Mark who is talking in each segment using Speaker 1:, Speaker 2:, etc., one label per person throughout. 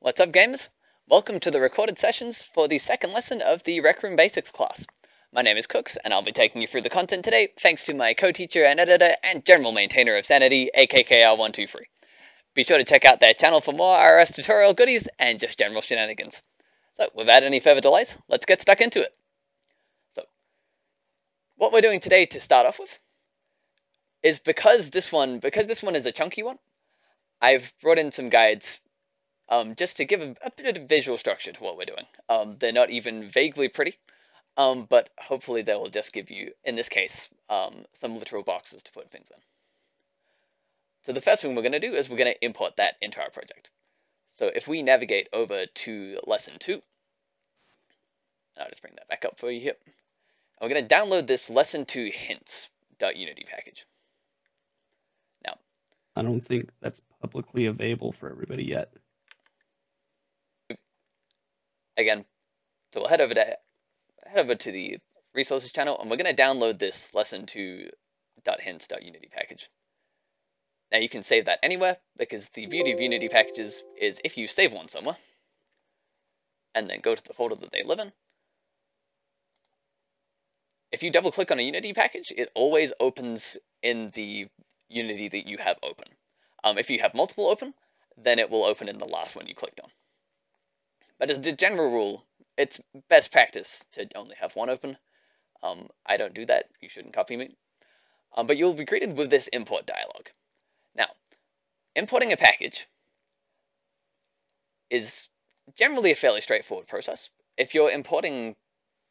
Speaker 1: What's up, gamers? Welcome to the recorded sessions for the second lesson of the Rec Room Basics class. My name is Cooks, and I'll be taking you through the content today, thanks to my co-teacher and editor and general maintainer of sanity, AKKR123. Be sure to check out their channel for more RRS tutorial goodies and just general shenanigans. So, without any further delays, let's get stuck into it. So, what we're doing today to start off with is because this one is a chunky one, I've brought in some guides just to give a bit of visual structure to what we're doing. They're not even vaguely pretty, but hopefully they will just give you, in this case, some literal boxes to put things in. So the first thing we're going to do is we're going to import that into our project. So if we navigate over to lesson 2, I'll just bring that back up for you here. And we're going to download this lesson 2 hints.unity package. Now,
Speaker 2: I don't think that's publicly available for everybody yet.
Speaker 1: Again, so we'll head over to the resources channel, and we're going to download this lesson 2.hints.unity package. Now you can save that anywhere, because the beauty of Unity packages is if you save one somewhere, and then go to the folder that they live in, if you double click on a Unity package, it always opens in the Unity that you have open. If you have multiple open, then it will open in the last one you clicked on. But as a general rule, it's best practice to only have one open. I don't do that. You shouldn't copy me. But you'll be greeted with this import dialog. Now, importing a package is generally a fairly straightforward process. If you're importing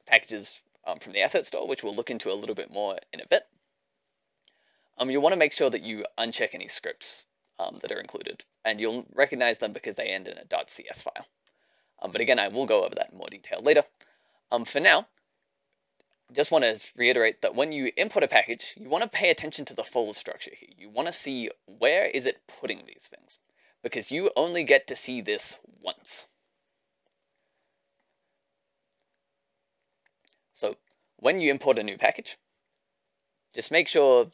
Speaker 1: packages from the asset store, which we'll look into a little bit more in a bit, you want to make sure that you uncheck any scripts that are included. And you'll recognize them because they end in a .cs file. But again, I will go over that in more detail later. For now, just want to reiterate that when you import a package, you want to pay attention to the folder structure here. You want to see where is it putting these things, because you only get to see this once. So when you import a new package, just make sure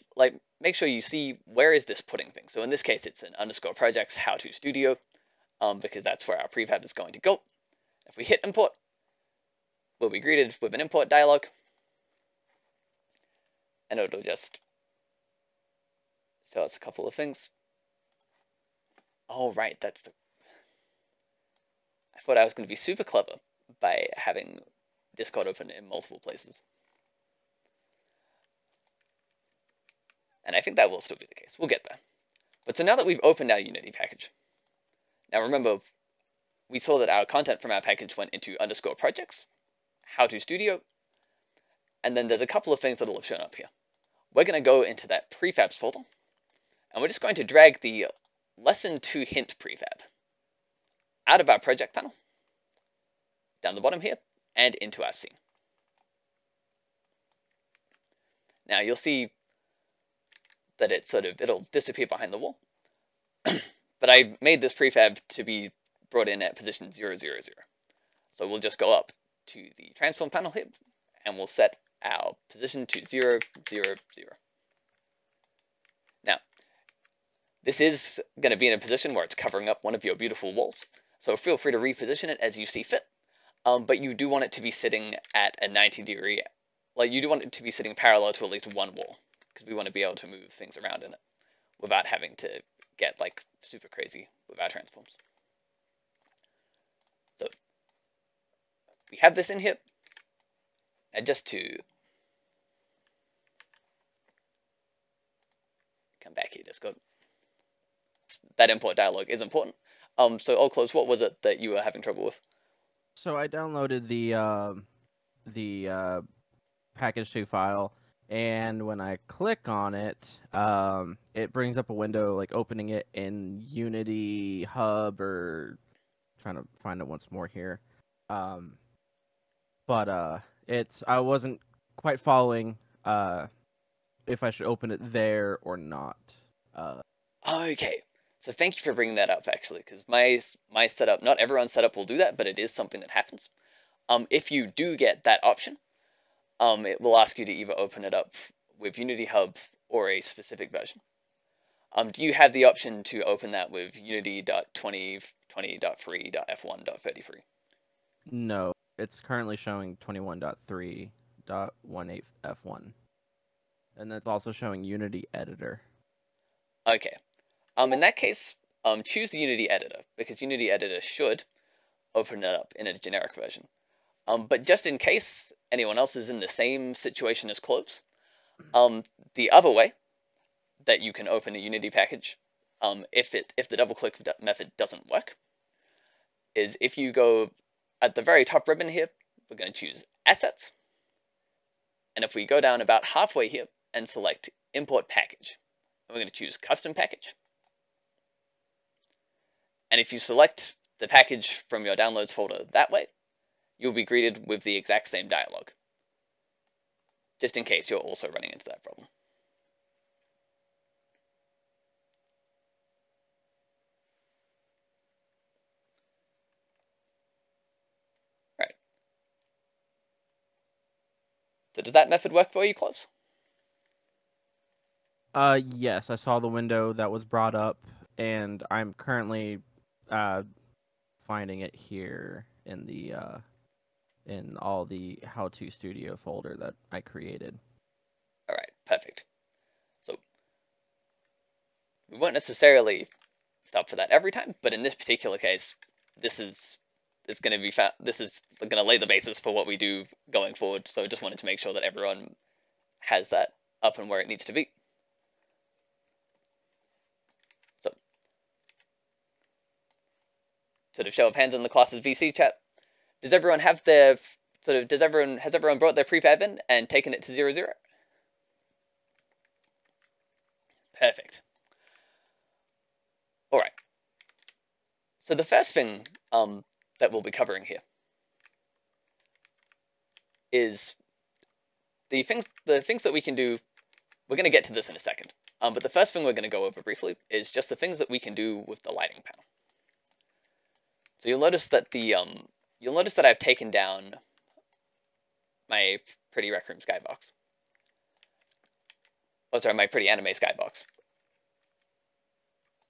Speaker 1: you see where is this putting things. So in this case, it's an underscore projects how to studio, because that's where our prefab is going to go. If we hit import, we'll be greeted with an import dialog, and it'll just show us a couple of things. Oh, right, I thought I was going to be super clever by having Discord open in multiple places. And I think that will still be the case. We'll get there. But so now that we've opened our Unity package, now remember, we saw that our content from our package went into underscore projects, how to studio, and then there's a couple of things that will have shown up here. We're going to go into that prefabs folder, and we're just going to drag the lesson 2 hint prefab out of our project panel, down the bottom here, and into our scene. Now you'll see that it'll disappear behind the wall, but I made this prefab to be brought in at position 0, 0, 0. So we'll just go up to the transform panel here, and we'll set our position to 0, 0, 0. Now, this is going to be in a position where it's covering up one of your beautiful walls, so feel free to reposition it as you see fit, but you do want it to be sitting at a 90-degree, you do want it to be sitting parallel to at least one wall, because we want to be able to move things around in it without having to get super crazy with our transforms. So we have this in here, and just to come back here, Discord, that import dialog is important. So I'll close. What was it that you were having trouble with?
Speaker 2: So I downloaded the package 2 file, and when I click on it, it brings up a window opening it in Unity Hub, or trying to find it once more here. But I wasn't quite following if I should open it there or not.
Speaker 1: Okay, so thank you for bringing that up, actually, because my setup, not everyone's setup will do that, but it is something that happens. If you do get that option, it will ask you to either open it up with Unity Hub or a specific version. Do you have the option to open that with Unity.20 20.3.f1.33.
Speaker 2: No, it's currently showing 21.3.18f1. And that's also showing Unity Editor.
Speaker 1: Okay. In that case, choose the Unity Editor, because Unity Editor should open it up in a generic version. But just in case anyone else is in the same situation as Cloves, the other way that you can open a Unity package, if the double click method doesn't work, is if you go at the very top ribbon here, we're going to choose Assets, and if we go down about halfway here and select Import Package, and we're going to choose Custom Package, and if you select the package from your downloads folder that way, you'll be greeted with the exact same dialog, just in case you're also running into that problem. Right. So does that method work for you, Close?
Speaker 2: Yes, I saw the window that was brought up, and I'm currently finding it here in the in all the How To Studio folder that I created.
Speaker 1: All right, perfect. So we won't necessarily stop for that every time, but in this particular case, this is going to be this is going to lay the basis for what we do going forward. So I just wanted to make sure that everyone has that up and where it needs to be. So, sort of show of hands in the class's VC chat. Does everyone have their has everyone brought their prefab in and taken it to 0, 0? Perfect. All right. So the first thing that we'll be covering here is the things that we can do. We're going to get to this in a second. But the first thing we're going to go over briefly is just the things that we can do with the lighting panel. So you'll notice that I've taken down my pretty Rec Room skybox. Oh, sorry, my pretty anime skybox.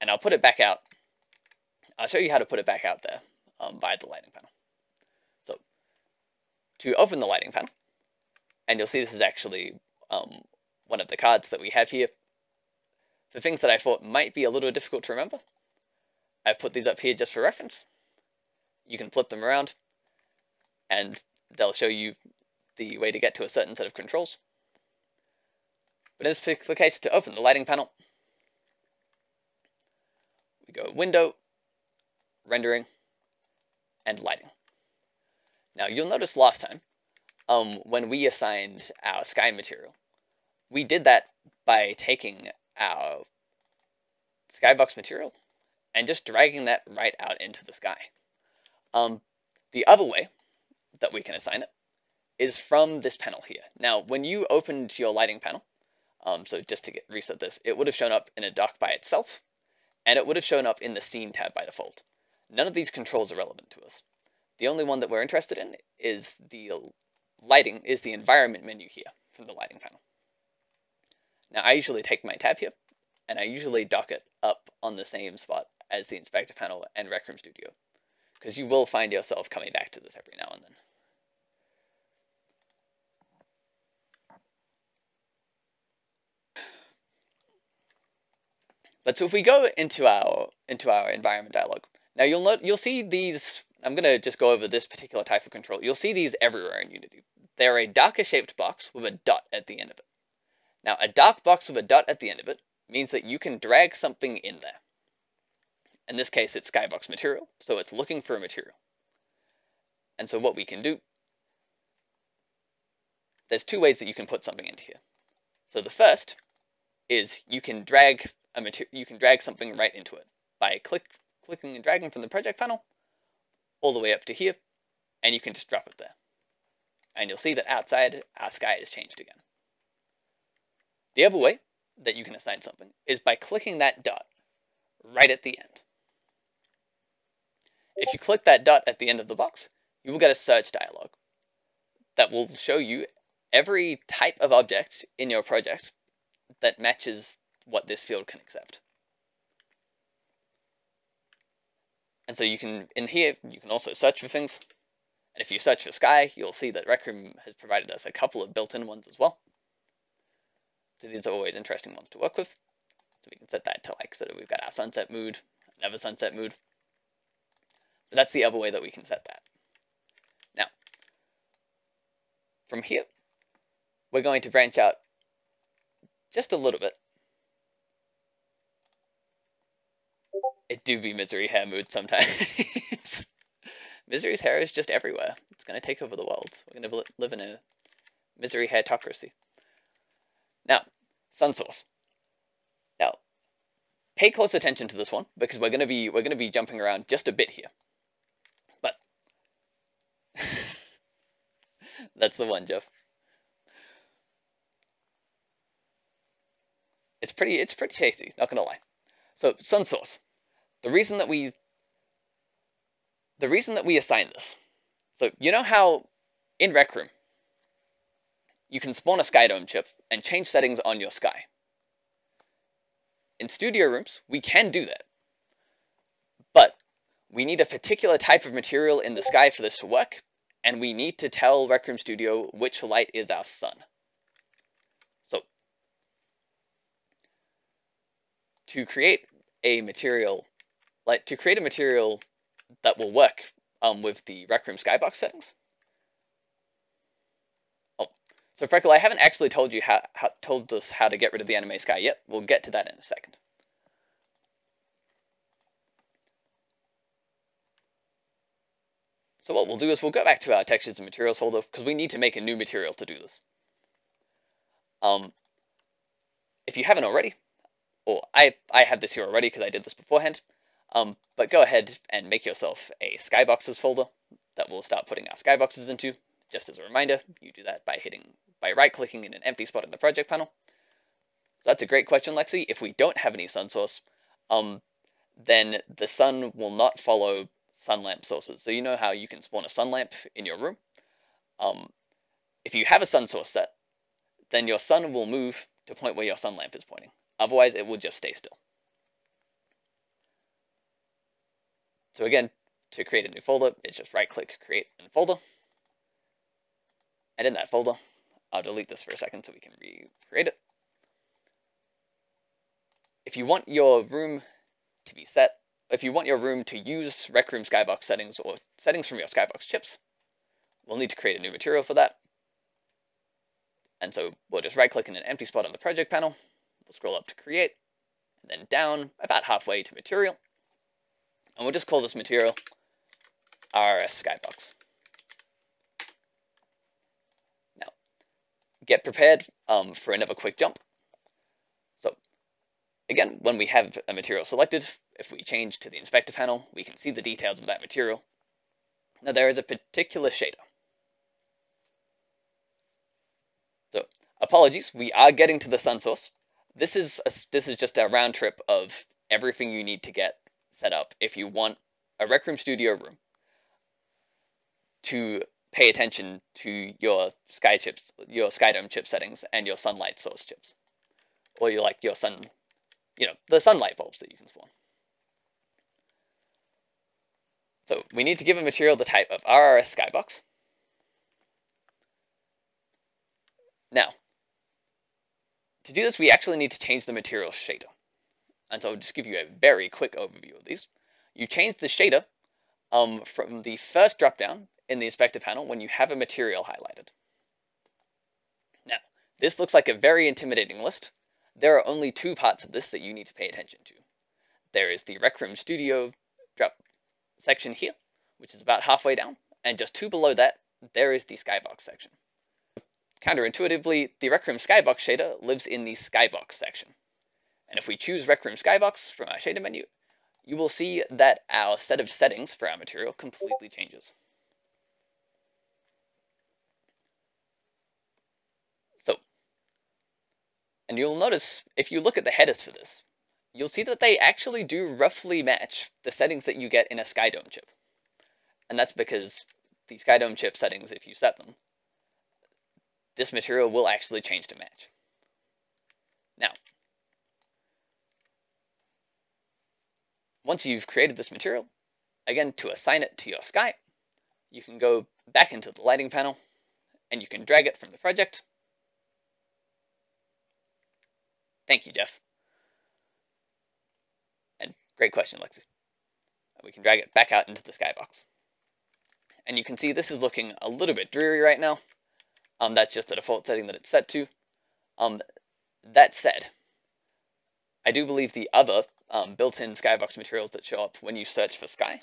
Speaker 1: And I'll put it back out. I'll show you how to put it back out there via the lighting panel. So to open the lighting panel, and you'll see this is actually one of the cards that we have here. For things that I thought might be a little difficult to remember, I've put these up here just for reference. You can flip them around, and they'll show you the way to get to a certain set of controls. But in this particular case, to open the lighting panel, we go Window, Rendering, and Lighting. Now you'll notice last time, when we assigned our sky material, we did that by taking our skybox material and just dragging that right out into the sky. The other way that we can assign it is from this panel here. Now, when you opened your lighting panel, so just to reset this, it would have shown up in a dock by itself, and it would have shown up in the Scene tab by default. None of these controls are relevant to us. The only one that we're interested in is the lighting, is the environment menu here from the lighting panel. Now, I usually take my tab here, and I usually dock it up on the same spot as the inspector panel and Rec Room Studio, because you will find yourself coming back to this every now and then. But so if we go into our environment dialog, now you'll see these. I'm going to just go over this particular type of control. You'll see these everywhere in Unity. They're a darker shaped box with a dot at the end of it. Now, a dark box with a dot at the end of it means that you can drag something in there. In this case, it's skybox material, so it's looking for a material. And so what we can do, there's two ways that you can put something into here. So the first is you can drag something right into it by clicking and dragging from the project panel all the way up to here, and you can just drop it there. And you'll see that outside our sky has changed again. The other way that you can assign something is by clicking that dot right at the end. If you click that dot at the end of the box, you will get a search dialog that will show you every type of object in your project that matches what this field can accept. And so you can, in here, you can also search for things. And if you search for sky, you'll see that Rec Room has provided us a couple of built-in ones as well. So these are always interesting ones to work with. So we can set that to like, so that we've got our sunset mood, never sunset mood. But that's the other way that we can set that. Now, from here, we're going to branch out just a little bit. It do be misery hair mood sometimes. Misery's hair is just everywhere. It's going to take over the world. We're going to live in a misery hairtocracy. Now, sun source. Now, pay close attention to this one because we're going to be jumping around just a bit here. But that's the one, Jeff. It's pretty tasty, not gonna lie. So sun source. The reason that we assign this. So you know how in Rec Room you can spawn a skydome chip and change settings on your sky. In studio rooms, we can do that. But we need a particular type of material in the sky for this to work, and we need to tell Rec Room Studio which light is our sun. So to create a material that will work with the Rec Room skybox settings. Oh, so Freckle, I haven't actually told you told us how to get rid of the anime sky yet. We'll get to that in a second. So what we'll do is we'll go back to our textures and materials folder because we need to make a new material to do this. If you haven't already, or I have this here already because I did this beforehand, but go ahead and make yourself a skyboxes folder that we'll start putting our skyboxes into. Just as a reminder, you do that by right-clicking in an empty spot in the project panel. So that's a great question, Lexi. If we don't have any sun source, then the sun will not follow sun lamp sources. So you know how you can spawn a sun lamp in your room? If you have a sun source set, then your sun will move to the point where your sun lamp is pointing. Otherwise, it will just stay still. So again, to create a new folder, it's just right-click, create a new folder. And in that folder, I'll delete this for a second so we can recreate it. If you want your room to be set, if you want your room to use Rec Room skybox settings or settings from your skybox chips, we'll need to create a new material for that. And so we'll just right-click in an empty spot on the project panel. We'll scroll up to create, and then down about halfway to material. And we'll just call this material RRS skybox. Now, get prepared for another quick jump. So again, when we have a material selected, if we change to the inspector panel, we can see the details of that material. Now there is a particular shader. So apologies, we are getting to the sun source. This is just a round trip of everything you need to get set up if you want a Rec Room Studio room to pay attention to your sky chips, your skydome chip settings, and your sunlight source chips, or your sun, the sunlight bulbs that you can spawn. So we need to give a material the type of RRS skybox. Now, to do this, we actually need to change the material shader. And so I'll just give you a very quick overview of these. You change the shader from the first dropdown in the inspector panel when you have a material highlighted. Now, this looks like a very intimidating list. There are only two parts of this that you need to pay attention to. There is the Rec Room Studio drop section here, which is about halfway down, and just two below that, there is the skybox section. Counterintuitively, the Rec Room skybox shader lives in the skybox section. And if we choose Rec Room skybox from our shader menu, you will see that our set of settings for our material completely changes. So, and you'll notice, if you look at the headers for this, you'll see that they actually do roughly match the settings that you get in a skydome chip. And that's because the skydome chip settings, if you set them, this material will actually change to match. Now, once you've created this material, Again, to assign it to your sky, you can go back into the lighting panel and you can drag it from the project. Thank you, Jeff. And great question, Lexi. We can drag it back out into the skybox. And you can see this is looking a little bit dreary right now. That's just the default setting that it's set to. That said, I do believe the other built-in skybox materials that show up when you search for sky,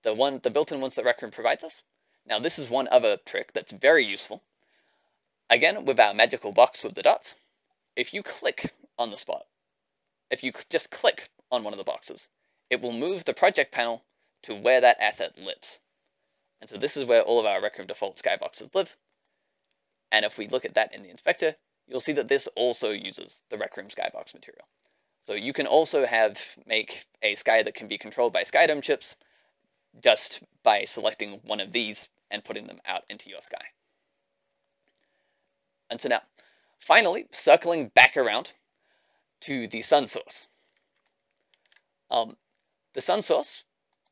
Speaker 1: the built-in ones that Rec Room provides us. Now this is one other trick that's very useful. Again, with our magical box with the dots, if you click on the spot, if you just click on one of the boxes, it will move the project panel to where that asset lives. And so this is where all of our Rec Room default skyboxes live. And if we look at that in the inspector, you'll see that this also uses the Rec Room skybox material. So you can also make a sky that can be controlled by skydome chips just by selecting one of these and putting them out into your sky. And so now, finally, circling back around to the sun source. The sun source,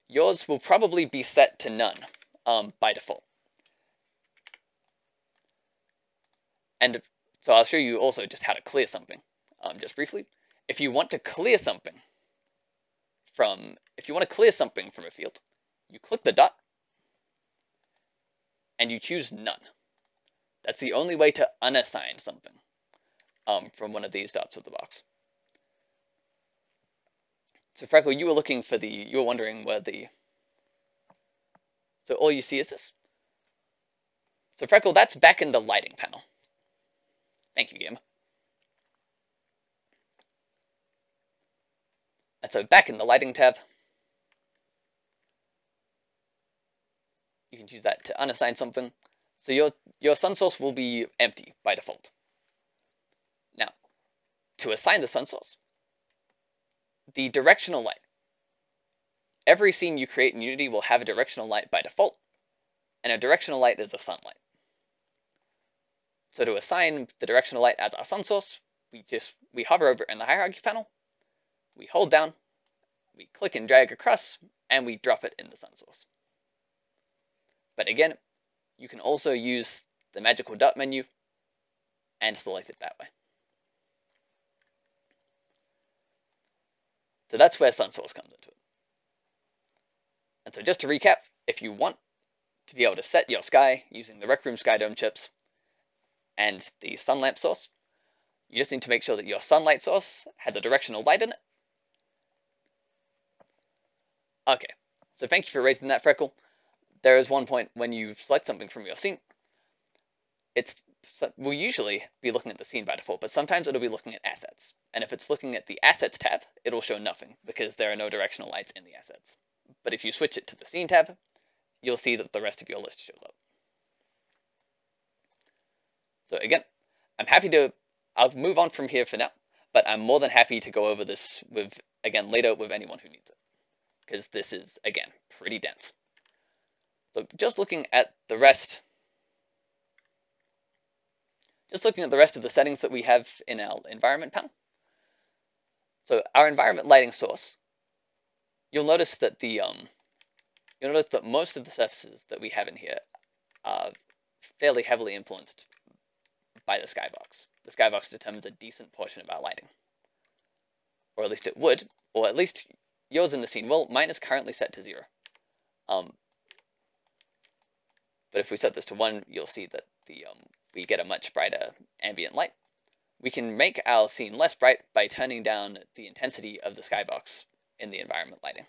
Speaker 1: yours will probably be set to none by default. And so I'll show you also just how to clear something, just briefly. If you want to clear something from a field, you click the dot and you choose none. That's the only way to unassign something from one of these dots of the box. So Freckle, you were wondering where so all you see is this. So Freckle, that's back in the lighting panel. Thank you, Game. And so back in the lighting tab, you can choose that to unassign something. So your sun source will be empty by default. Now, to assign the sun source, the directional light. Every scene you create in Unity will have a directional light by default, and a directional light is a sunlight. So to assign the directional light as our sun source, we hover over in the hierarchy panel, we hold down, we click and drag across, and we drop it in the sun source. But again, you can also use the magical dot menu and select it that way. So that's where sun source comes into it. And so just to recap, if you want to be able to set your sky using the Rec Room skydome chips and the sun lamp source, you just need to make sure that your sunlight source has a directional light in it. Okay, so thank you for raising that, Freckle. There is one point when you select something from your scene, we'll usually be looking at the scene by default, but sometimes it'll be looking at assets. And if it's looking at the assets tab, it'll show nothing because there are no directional lights in the assets. But if you switch it to the scene tab, you'll see that the rest of your list shows up. So again, I'll move on from here for now, but I'm more than happy to go over this later with anyone who needs it, because this is, again, pretty dense. So just looking at the rest of the settings that we have in our environment panel. So our environment lighting source, you'll notice that most of the surfaces that we have in here are fairly heavily influenced by the skybox. The skybox determines a decent portion of our lighting, or at least it would, or at least yours in the scene. Well, mine is currently set to 0. But if we set this to 1, you'll see that we get a much brighter ambient light. We can make our scene less bright by turning down the intensity of the skybox in the environment lighting.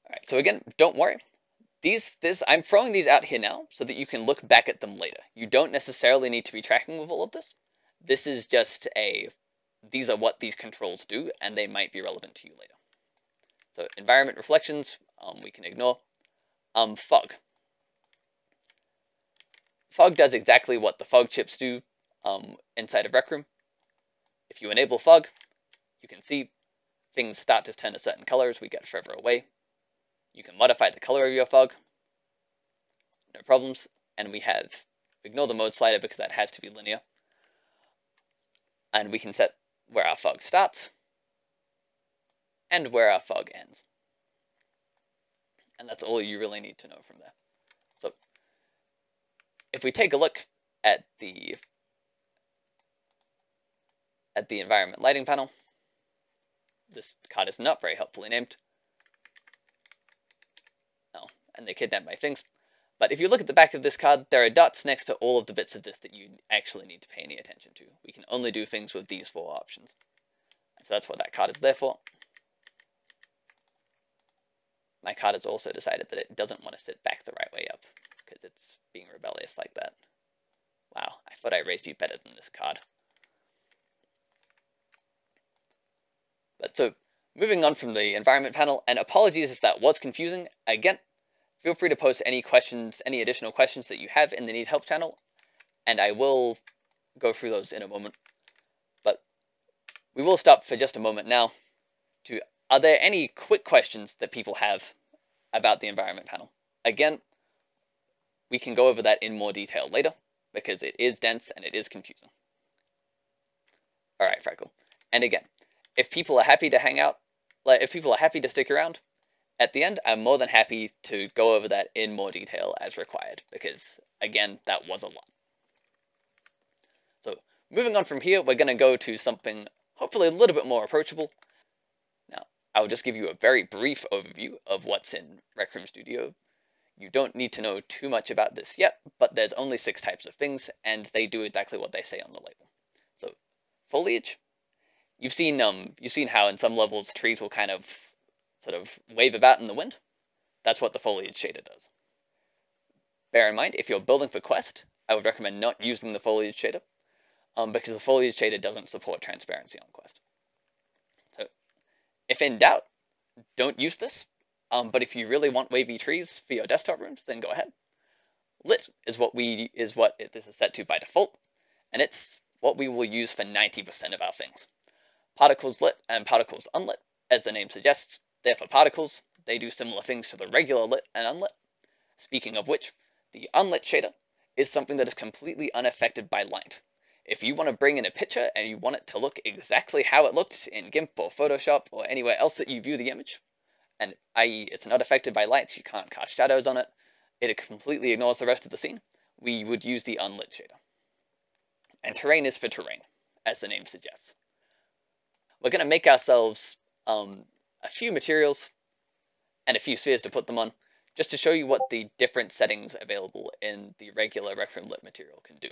Speaker 1: Alright, so again, don't worry. I'm throwing these out here now so that you can look back at them later. You don't necessarily need to be tracking with all of this. This is just these are what these controls do, and they might be relevant to you later. So environment reflections, we can ignore. Fog. Fog does exactly what the fog chips do inside of Rec Room. If you enable fog, you can see things start to turn a certain color as we get further away. You can modify the color of your fog. No problems. and we have, ignore the mode slider because that has to be linear, and we can set where our fog starts and where our fog ends. And that's all you really need to know from there. So if we take a look at the environment lighting panel, this card is not very helpfully named. Oh, and they kidnapped my things. But if you look at the back of this card, there are dots next to all of the bits of this that you actually need to pay any attention to. We can only do things with these 4 options. So that's what that card is there for. My card has also decided that it doesn't want to sit back the right way up, because it's being rebellious like that. Wow, I thought I raised you better than this card. But so, moving on from the environment panel, and apologies if that was confusing. Again, feel free to post any questions, any additional questions that you have in the Need Help channel, and I will go through those in a moment. But we will stop for just a moment now. Are there any quick questions that people have about the environment panel? Again, we can go over that in more detail later, because it is dense and it is confusing. Alright, Freckle. And again, if people are happy to hang out, if people are happy to stick around, at the end, I'm more than happy to go over that in more detail as required, because, again, that was a lot. So, moving on from here, we're going to go to something hopefully a little bit more approachable. Now, I will just give you a very brief overview of what's in Rec Room Studio. You don't need to know too much about this yet, but there's only 6 types of things, and they do exactly what they say on the label. So, foliage. You've seen how in some levels trees will kind of sort of wave about in the wind. That's what the foliage shader does. Bear in mind, if you're building for Quest, I would recommend not using the foliage shader, because the foliage shader doesn't support transparency on Quest. So, if in doubt, don't use this. But if you really want wavy trees for your desktop rooms, then go ahead. Lit is what this is set to by default, and it's what we will use for 90% of our things. Particles lit and particles unlit, as the name suggests, they're for particles. They do similar things to the regular lit and unlit. Speaking of which, the unlit shader is something that is completely unaffected by light. If you want to bring in a picture and you want it to look exactly how it looked in GIMP or Photoshop or anywhere else that you view the image, and i.e. it's not affected by lights, you can't cast shadows on it, it completely ignores the rest of the scene, we would use the unlit shader. And terrain is for terrain, as the name suggests. We're going to make ourselves a few materials and a few spheres to put them on, just to show you what the different settings available in the regular Rec Room Lit material can do.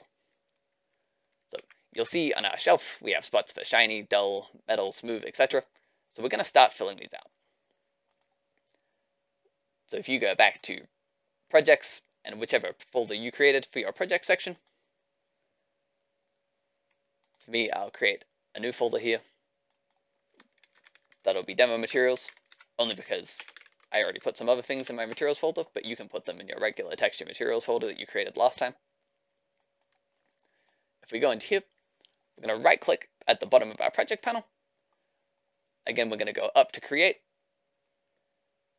Speaker 1: So you'll see on our shelf we have spots for shiny, dull, metal, smooth, etc. So we're going to start filling these out. So if you go back to projects and whichever folder you created for your project section, for me, I'll create a new folder here. That'll be demo materials, only because I already put some other things in my materials folder, but you can put them in your regular texture materials folder that you created last time. If we go into here, we're going to right click at the bottom of our project panel. Again, we're going to go up to create,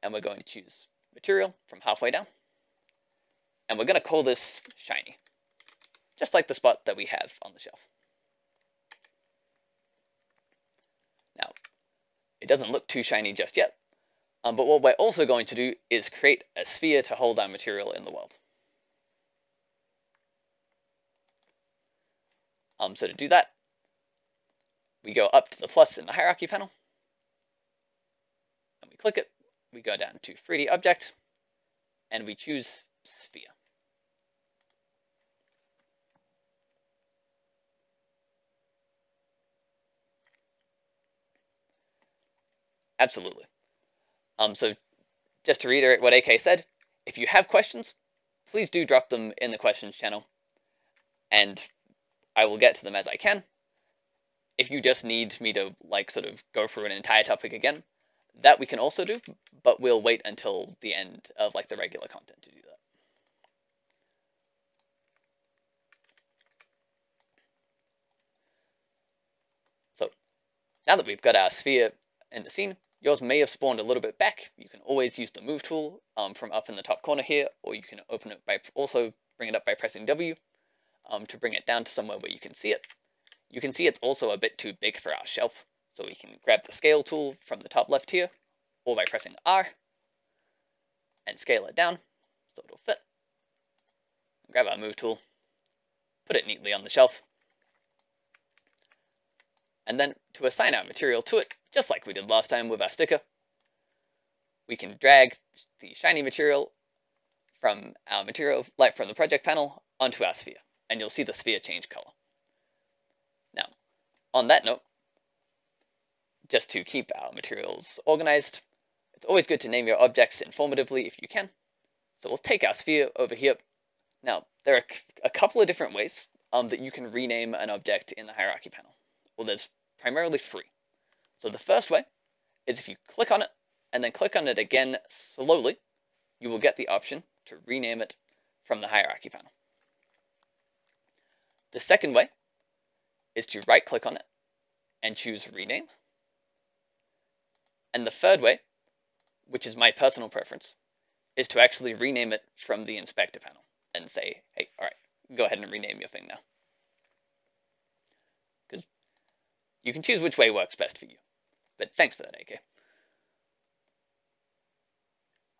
Speaker 1: and we're going to choose material from halfway down, and we're going to call this shiny, just like the spot that we have on the shelf. Now, it doesn't look too shiny just yet, but what we're also going to do is create a sphere to hold our material in the world. So to do that, we go up to the plus in the hierarchy panel, and we click it, we go down to 3D object, and we choose sphere. Absolutely. So just to reiterate what AK said, if you have questions, please do drop them in the questions channel, and I will get to them as I can. If you just need me to sort of go through an entire topic again, that we can also do, but we'll wait until the end of the regular content to do that. So now that we've got our sphere in the scene, yours may have spawned a little bit back. You can always use the move tool from up in the top corner here, or you can open it by also bring it up by pressing W to bring it down to somewhere where you can see it. You can see it's also a bit too big for our shelf, so we can grab the scale tool from the top left here, or by pressing R, and scale it down so it'll fit. Grab our move tool, put it neatly on the shelf, and then to assign our material to it, just like we did last time with our sticker, we can drag the shiny material from our material, like from the project panel, onto our sphere, and you'll see the sphere change color. Now, on that note, just to keep our materials organized, it's always good to name your objects informatively if you can. So we'll take our sphere over here. Now, there are a couple of different ways that you can rename an object in the hierarchy panel. Well, there's primarily 3. So the first way is if you click on it and then click on it again slowly, you will get the option to rename it from the hierarchy panel. The second way is to right-click on it and choose Rename. And the third way, which is my personal preference, is to actually rename it from the Inspector panel and say, hey, all right, go ahead and rename your thing now. Because you can choose which way works best for you. But thanks for that, AK.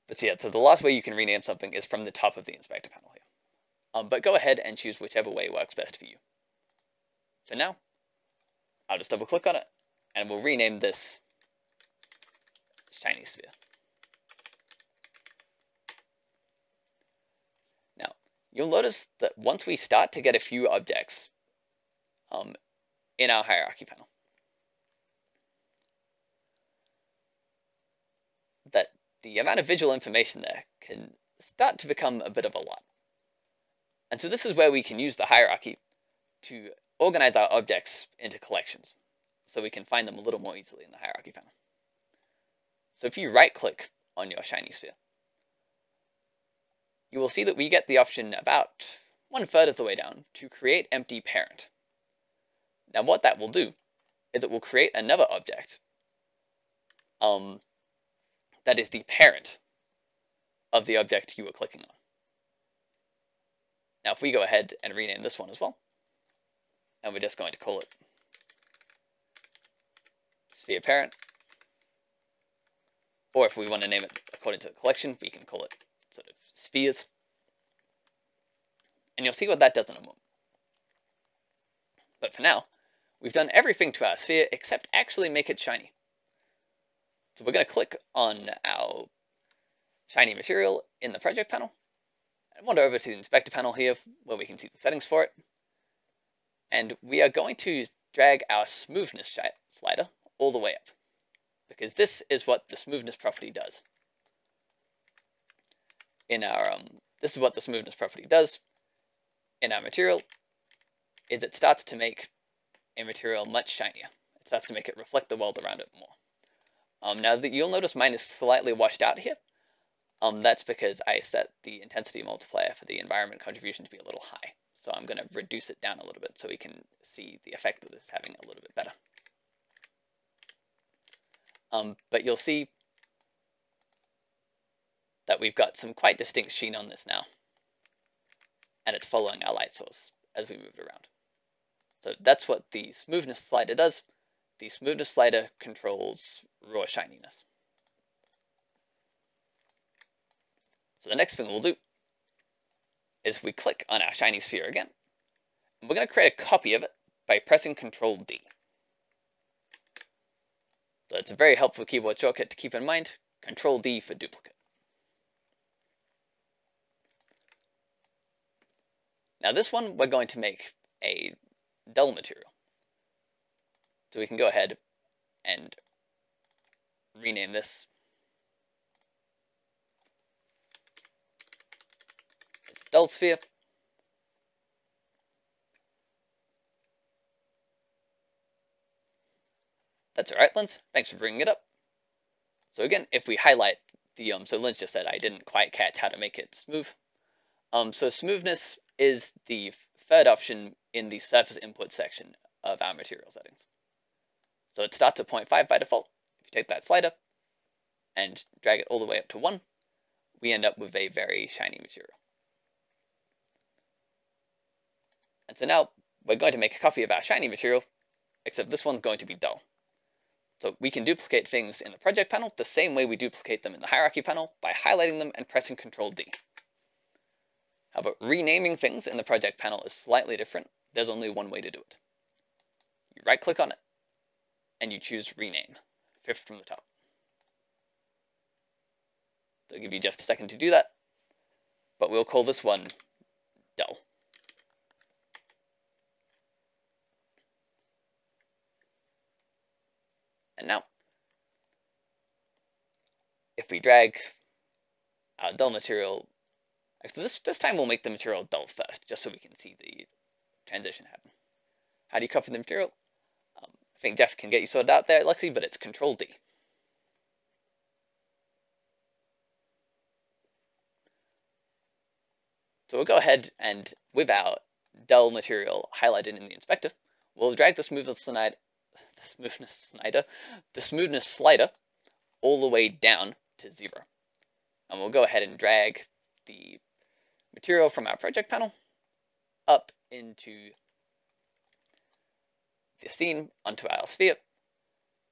Speaker 1: But so yeah, so the last way you can rename something is from the top of the Inspector panel here. But go ahead and choose whichever way works best for you. For now, I'll just double click on it, and we'll rename this Shiny Sphere. Now, you'll notice that once we start to get a few objects in our hierarchy panel, that the amount of visual information there can start to become a bit of a lot. And so this is where we can use the hierarchy to organize our objects into collections, so we can find them a little more easily in the hierarchy panel. So if you right-click on your shiny sphere, you will see that we get the option about 1/3 of the way down to create empty parent. Now what that will do is it will create another object that is the parent of the object you were clicking on. Now if we go ahead and rename this one as well, and we're just going to call it sphere parent, or if we want to name it according to the collection, we can call it sort of spheres, and you'll see what that does in a moment. But for now, we've done everything to our sphere except actually make it shiny. So we're going to click on our shiny material in the project panel, and wander over to the inspector panel here where we can see the settings for it. And we are going to drag our smoothness slider all the way up, because this is what the smoothness property does. In our this is what the smoothness property does in our material, is it starts to make a material much shinier. It starts to make it reflect the world around it more. Now that you'll notice mine is slightly washed out here. That's because I set the intensity multiplier for the environment contribution to be a little high. So I'm going to reduce it down a little bit so we can see the effect that it's having a little bit better. But you'll see that we've got some quite distinct sheen on this now, and it's following our light source as we move it around. So that's what the smoothness slider does. The smoothness slider controls raw shininess. So the next thing we'll do is we click on our shiny sphere again, and we're going to create a copy of it by pressing Ctrl D. So it's a very helpful keyboard shortcut to keep in mind, Ctrl D for duplicate. Now this one we're going to make a dull material. So we can go ahead and rename this as dull sphere. That's all right, Linz. Thanks for bringing it up. So again, if we highlight the so Linz just said I didn't quite catch how to make it smooth. So smoothness is the third option in the surface input section of our material settings. So it starts at 0.5 by default. If you take that slider and drag it all the way up to 1, we end up with a very shiny material. And so now we're going to make a copy of our shiny material, except this one's going to be dull. So we can duplicate things in the project panel the same way we duplicate them in the hierarchy panel by highlighting them and pressing Ctrl D. However, renaming things in the project panel is slightly different. There's only one way to do it. You right click on it and you choose rename, 5th from the top. So I'll give you just a second to do that, but we'll call this one dull. And now, if we drag our dull material, actually this time we'll make the material dull first, just so we can see the transition happen. How do you copy the material? I think Jeff can get you sorted out there, Lexi, but it's Ctrl D. So we'll go ahead and, with our dull material highlighted in the inspector, we'll drag the smoothness slider all the way down to 0. And we'll go ahead and drag the material from our project panel up into the scene onto our sphere.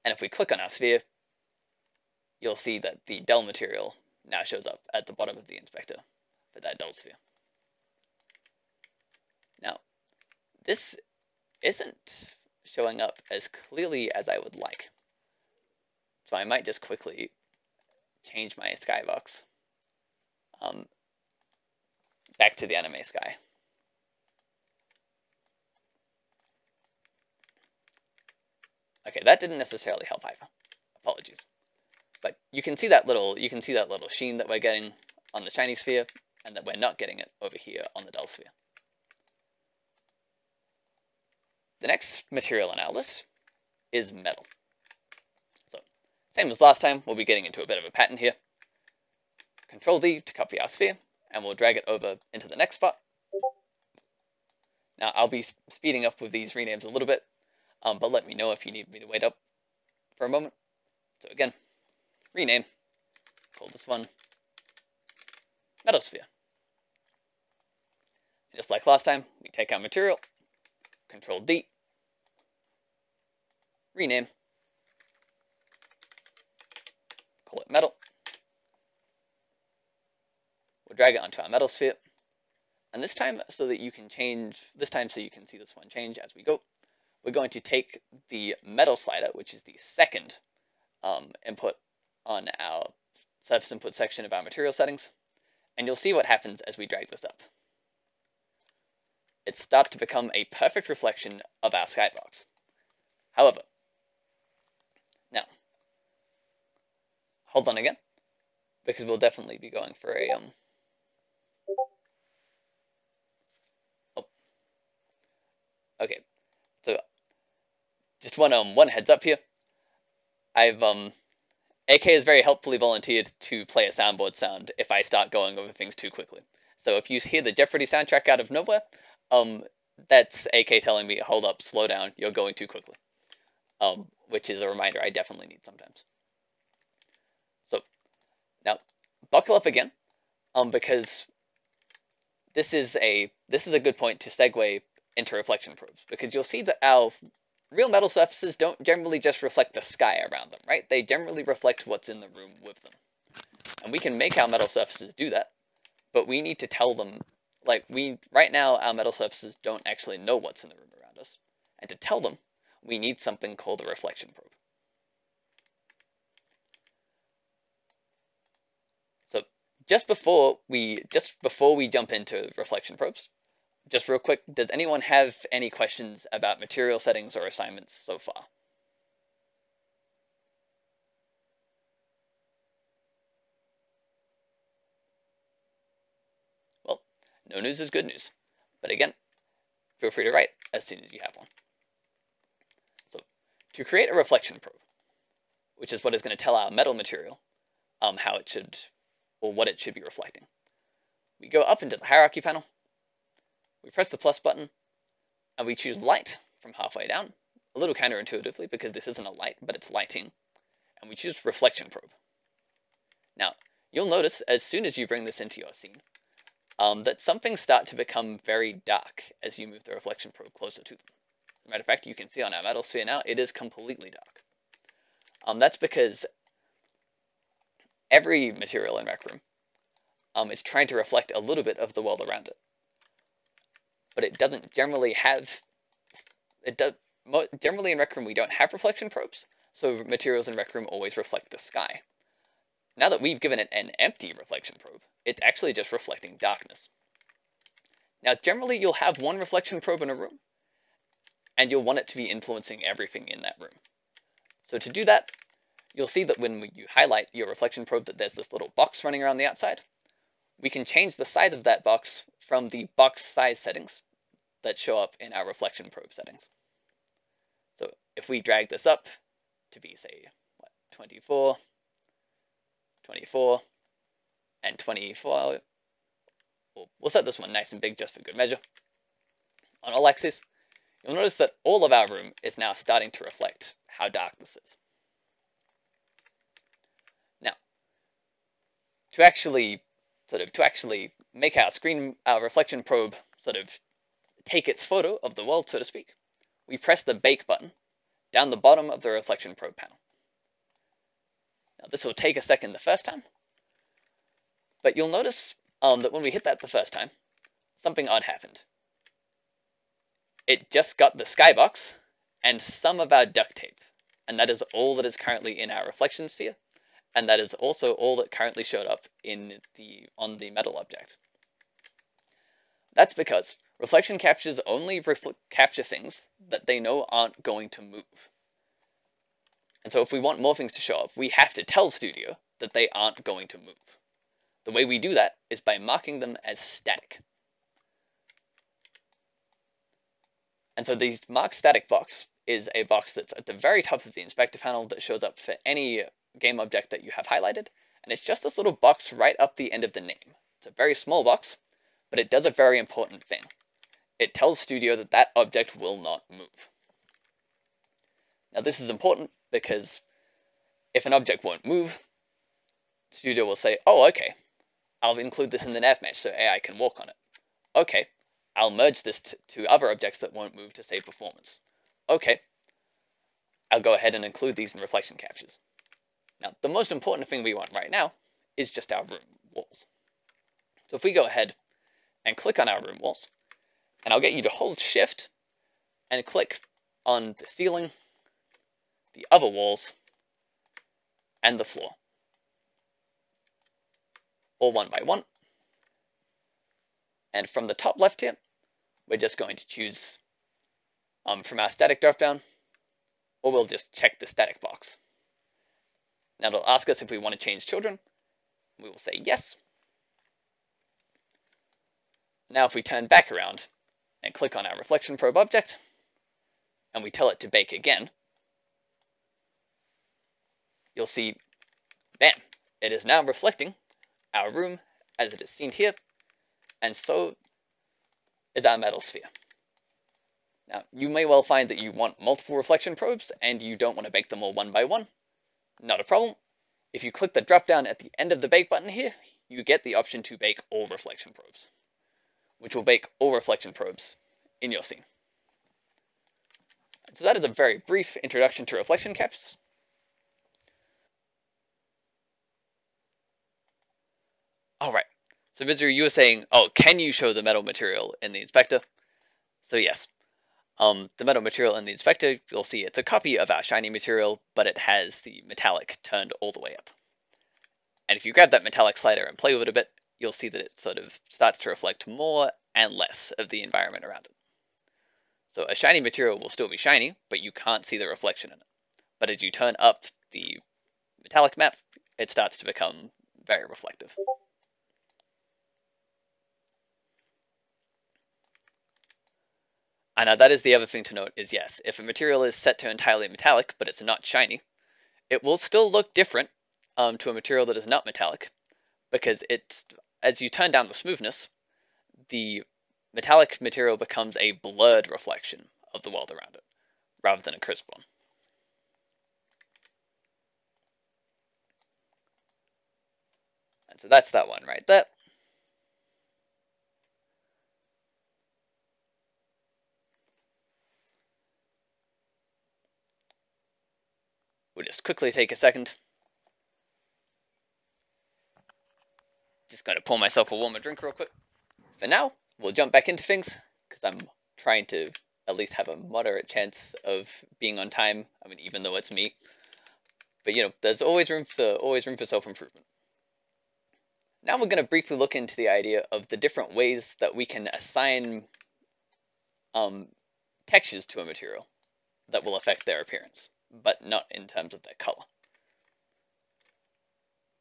Speaker 1: And if we click on our sphere, you'll see that the dull material now shows up at the bottom of the inspector for that dull sphere. Now, this isn't showing up as clearly as I would like. So I might just quickly change my skybox back to the anime sky. Okay, that didn't necessarily help either. Apologies. But you can see that little sheen that we're getting on the shiny sphere, and that we're not getting it over here on the dull sphere. The next material on our list is metal. So, same as last time, we'll be getting into a bit of a pattern here. Ctrl D to copy our sphere, and we'll drag it over into the next spot. Now, I'll be speeding up with these renames a little bit, but let me know if you need me to wait up for a moment. So again, rename, call this one metal sphere. And just like last time, we take our material, Ctrl D, rename, call it metal. We'll drag it onto our metal sphere. And this time, so you can see this one change as we go, we're going to take the metal slider, which is the second input on our surface input section of our material settings, and you'll see what happens as we drag this up. It starts to become a perfect reflection of our skybox. However, now, hold on again, because we'll definitely be going for a okay, so just one heads up here. AK has very helpfully volunteered to play a soundboard sound if I start going over things too quickly. So if you hear the Jeopardy soundtrack out of nowhere, that's AK telling me, hold up, slow down, you're going too quickly. Which is a reminder I definitely need sometimes. So now buckle up again, because this is a good point to segue into reflection probes, because you'll see that our real metal surfaces don't generally just reflect the sky around them, right? They generally reflect what's in the room with them. And we can make our metal surfaces do that, but we need to tell them, right now our metal surfaces don't actually know what's in the room around us. And to tell them, we need something called a reflection probe. So just before we jump into reflection probes, just real quick, does anyone have any questions about material settings or assignments so far? Well, no news is good news. But again, feel free to write as soon as you have one. So, to create a reflection probe, which is what is going to tell our metal material how it should, or what it should be reflecting, we go up into the hierarchy panel. We press the plus button, and we choose light from halfway down, a little counterintuitively because this isn't a light, but it's lighting, and we choose reflection probe. Now, you'll notice as soon as you bring this into your scene, that some things start to become very dark as you move the reflection probe closer to them. As a matter of fact, you can see on our metal sphere now, it is completely dark. That's because every material in Rec Room is trying to reflect a little bit of the world around it. But it doesn't generally have, generally in Rec Room we don't have reflection probes, so materials in Rec Room always reflect the sky. Now that we've given it an empty reflection probe, it's actually just reflecting darkness. Now generally you'll have one reflection probe in a room, and you'll want it to be influencing everything in that room. So to do that, you'll see that when you highlight your reflection probe that there's this little box running around the outside. We can change the size of that box from the box size settings that show up in our reflection probe settings. So if we drag this up to be, say, 24, 24, and 24, we'll set this one nice and big just for good measure. On all axes, you'll notice that all of our room is now starting to reflect how dark this is. Now, to actually make our reflection probe take its photo of the world, so to speak, we press the bake button down the bottom of the reflection probe panel. Now this will take a second the first time, but you'll notice that when we hit that the first time, something odd happened. It just got the skybox and some of our duct tape, and that is all that is currently in our reflection sphere, and that is also all that currently showed up on the metal object. That's because reflection captures only capture things that they know aren't going to move. And so if we want more things to show up, we have to tell Studio that they aren't going to move. The way we do that is by marking them as static. And so the mark static box is a box that's at the very top of the inspector panel that shows up for any game object that you have highlighted, and it's just this little box right up the end of the name. It's a very small box, but it does a very important thing. It tells Studio that that object will not move. Now this is important because if an object won't move, Studio will say, oh, okay, I'll include this in the nav mesh so AI can walk on it. Okay, I'll merge this to other objects that won't move to save performance. Okay, I'll go ahead and include these in reflection captures. Now, the most important thing we want right now is just our room walls. So if we go ahead and click on our room walls, and I'll get you to hold Shift and click on the ceiling, the other walls, and the floor, all one by one. And from the top left here, we're just going to choose from our static dropdown, or we'll just check the static box. Now it'll ask us if we want to change children. We will say yes. Now if we turn back around and click on our reflection probe object, and we tell it to bake again, you'll see, bam, it is now reflecting our room as it is seen here, and so is our metal sphere. Now, you may well find that you want multiple reflection probes and you don't want to bake them all one by one. Not a problem. If you click the drop down at the end of the bake button here, you get the option to bake all reflection probes, which will bake all reflection probes in your scene. So that is a very brief introduction to reflection caps. Alright, so Vizir, you were saying, oh, can you show the metal material in the inspector? So yes, the metal material in the inspector, you'll see it's a copy of our shiny material, but it has the metallic turned all the way up. And if you grab that metallic slider and play with it a bit, you'll see that it sort of starts to reflect more and less of the environment around it. So a shiny material will still be shiny, but you can't see the reflection in it. But as you turn up the metallic map, it starts to become very reflective. And now that is the other thing to note is, yes, if a material is set to entirely metallic, but it's not shiny, it will still look different to a material that is not metallic, because as you turn down the smoothness, the metallic material becomes a blurred reflection of the world around it, rather than a crisp one. And so that's that one right there. We'll just quickly take a second. Just going to pour myself a warmer drink real quick. For now, we'll jump back into things, because I'm trying to at least have a moderate chance of being on time. I mean, even though it's me. But, you know, there's always room for self-improvement. Now we're going to briefly look into the idea of the different ways that we can assign textures to a material that will affect their appearance, but not in terms of their color.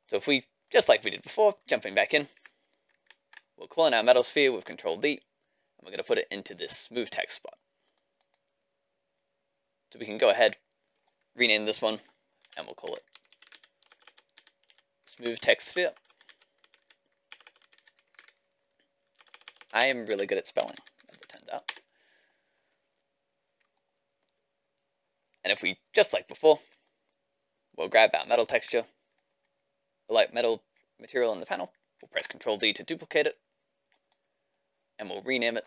Speaker 1: So if we, just like we did before, jumping back in, we'll clone our metal sphere with Control-D, and we're going to put it into this smooth text spot. So we can go ahead, rename this one, and we'll call it Smooth Text Sphere. I am really good at spelling, as it turns out. And if we, just like before, we'll grab our metal texture, the light metal material in the panel, we'll press Control-D to duplicate it, and we'll rename it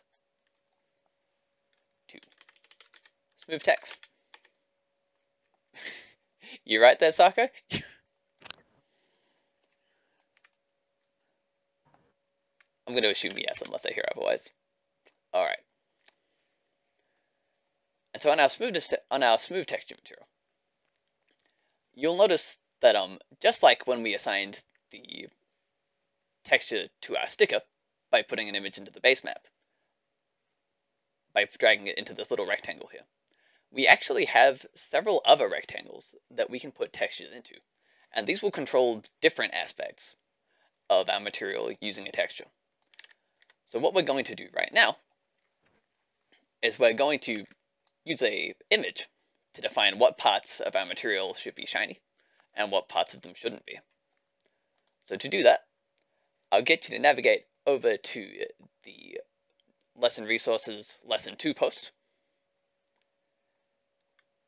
Speaker 1: to Smooth Text. You right there, Sako? I'm going to assume yes, unless I hear otherwise. Alright. And so on our smooth texture material, you'll notice that just like when we assigned the texture to our sticker by putting an image into the base map, by dragging it into this little rectangle here, we actually have several other rectangles that we can put textures into, and these will control different aspects of our material using a texture. So what we're going to do right now is we're going to use an image to define what parts of our material should be shiny and what parts of them shouldn't be. So to do that, I'll get you to navigate over to the Lesson Resources Lesson 2 post,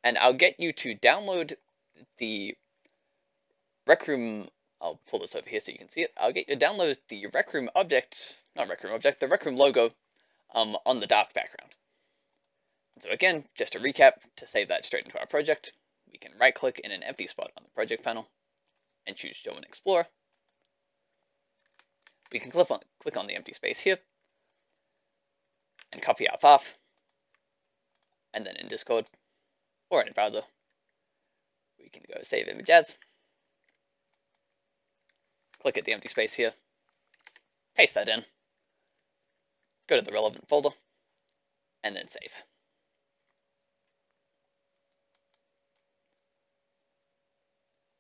Speaker 1: and I'll get you to download the Rec Room. I'll pull this over here so you can see it. I'll get you to download the Rec Room object, the Rec Room logo on the dark background. And so again, just to recap, to save that straight into our project, we can right-click in an empty spot on the project panel and choose Show and Explore. We can click on the empty space here and copy our path, and then in Discord or in a browser, we can go Save Image As, click at the empty space here, paste that in, go to the relevant folder, and then save.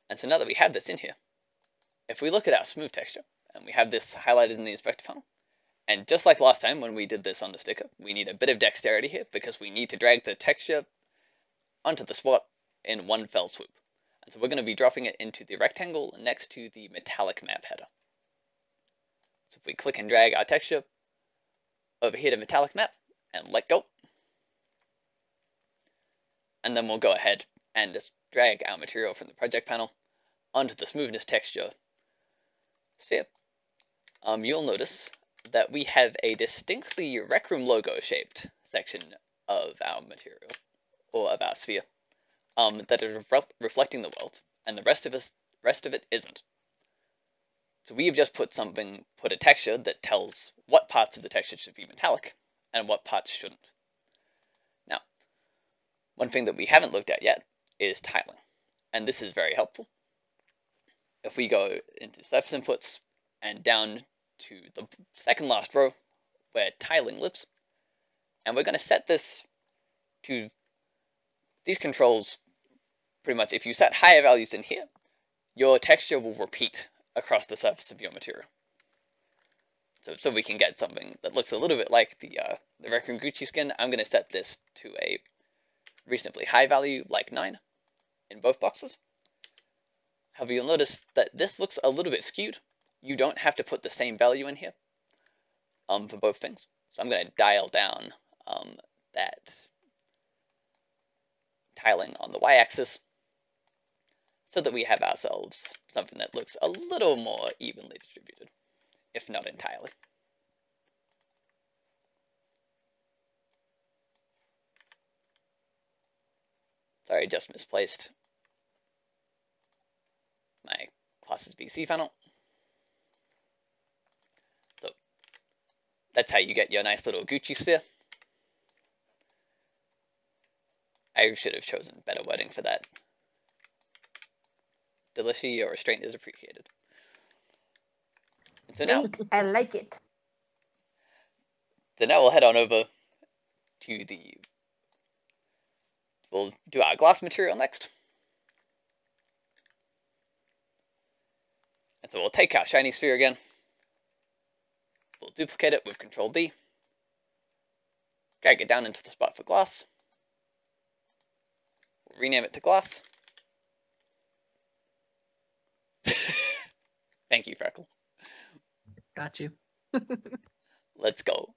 Speaker 1: And so now that we have this in here, if we look at our smooth texture, and we have this highlighted in the inspector panel, and just like last time when we did this on the sticker, we need a bit of dexterity here because we need to drag the texture onto the spot in one fell swoop. And so we're going to be dropping it into the rectangle next to the metallic map header. So if we click and drag our texture over here to metallic map and let go, and then we'll go ahead and just drag our material from the project panel onto the smoothness texture sphere, you'll notice that we have a distinctly Rec Room logo shaped section of our material, or of our sphere, that is reflecting the world, and the rest of it isn't. So we have just put a texture that tells what parts of the texture should be metallic and what parts shouldn't. Now, one thing that we haven't looked at yet is tiling, and this is very helpful. If we go into surface inputs and down to the second last row where tiling lives, and we're going to set this to these controls. Pretty much, if you set higher values in here, your texture will repeat across the surface of your material. So we can get something that looks a little bit like the Rec Room Gucci skin. I'm going to set this to a reasonably high value, like 9, in both boxes. However, you'll notice that this looks a little bit skewed. You don't have to put the same value in here for both things. So I'm going to dial down that tiling on the y-axis so that we have ourselves something that looks a little more evenly distributed, if not entirely. Sorry, just misplaced classes BC panel. So that's how you get your nice little Gucci sphere. I should have chosen better wording for that. Delicia, your restraint is appreciated. And so now,
Speaker 3: I like it.
Speaker 1: So now we'll head on over to we'll do our glass material next. And so we'll take our shiny sphere again. We'll duplicate it with Control D. Drag it down into the spot for glass. We'll rename it to glass. Thank you, Freckle.
Speaker 4: Got you.
Speaker 1: Let's go.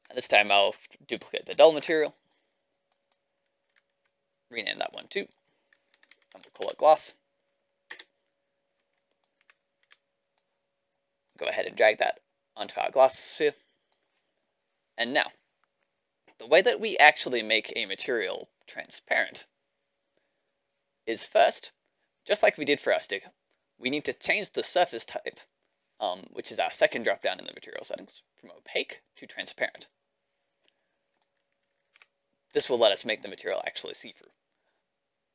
Speaker 1: And this time I'll duplicate the dull material. Rename that one too. And we'll call it glass. Go ahead and drag that onto our glass sphere. And now, the way that we actually make a material transparent is first, just like we did for our sticker, we need to change the surface type, which is our second drop down in the material settings, from opaque to transparent. This will let us make the material actually see-through.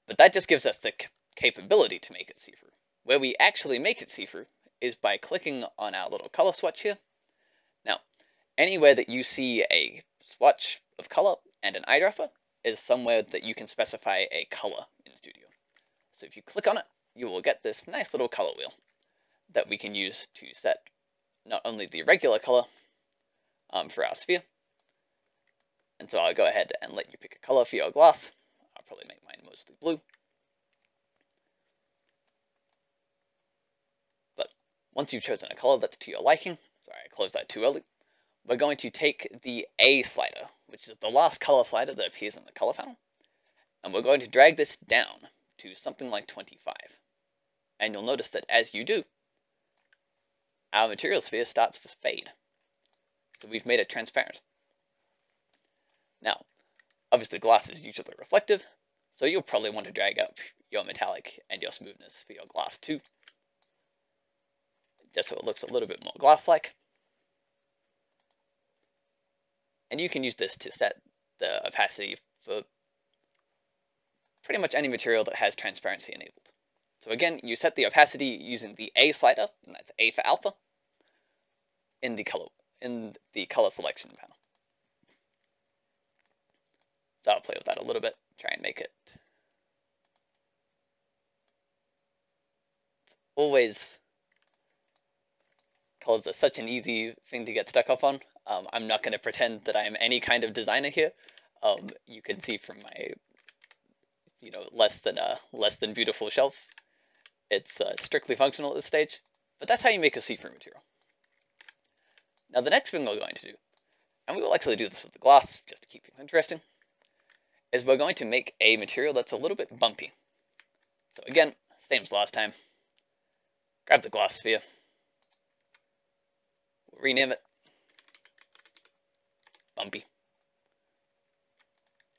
Speaker 1: But that just gives us the capability to make it see-through. Where we actually make it see-through is by clicking on our little color swatch here. Now, anywhere that you see a swatch of color and an eyedropper is somewhere that you can specify a color in Studio. So if you click on it, you will get this nice little color wheel that we can use to set not only the regular color for our sphere. And so I'll go ahead and let you pick a color for your glass. I'll probably make mine mostly blue. But once you've chosen a color that's to your liking, sorry, I closed that too early, we're going to take the A slider, which is the last color slider that appears in the color panel, and we're going to drag this down to something like 25. And you'll notice that as you do, our material sphere starts to fade. So we've made it transparent. Now, obviously glass is usually reflective, so you'll probably want to drag up your metallic and your smoothness for your glass too, just so it looks a little bit more glass-like. And you can use this to set the opacity for pretty much any material that has transparency enabled. So again, you set the opacity using the A slider, and that's A for alpha, in the color selection panel. So I'll play with that a little bit, try and make it. It's always, colors are such an easy thing to get stuck up on. I'm not going to pretend that I'm any kind of designer here. You can see from my, less than beautiful shelf, it's strictly functional at this stage. But that's how you make a see-through material. Now the next thing we're going to do, and we will actually do this with the glass, just to keep things interesting, is we're going to make a material that's a little bit bumpy. So again, same as last time. Grab the glass sphere. We'll rename it bumpy.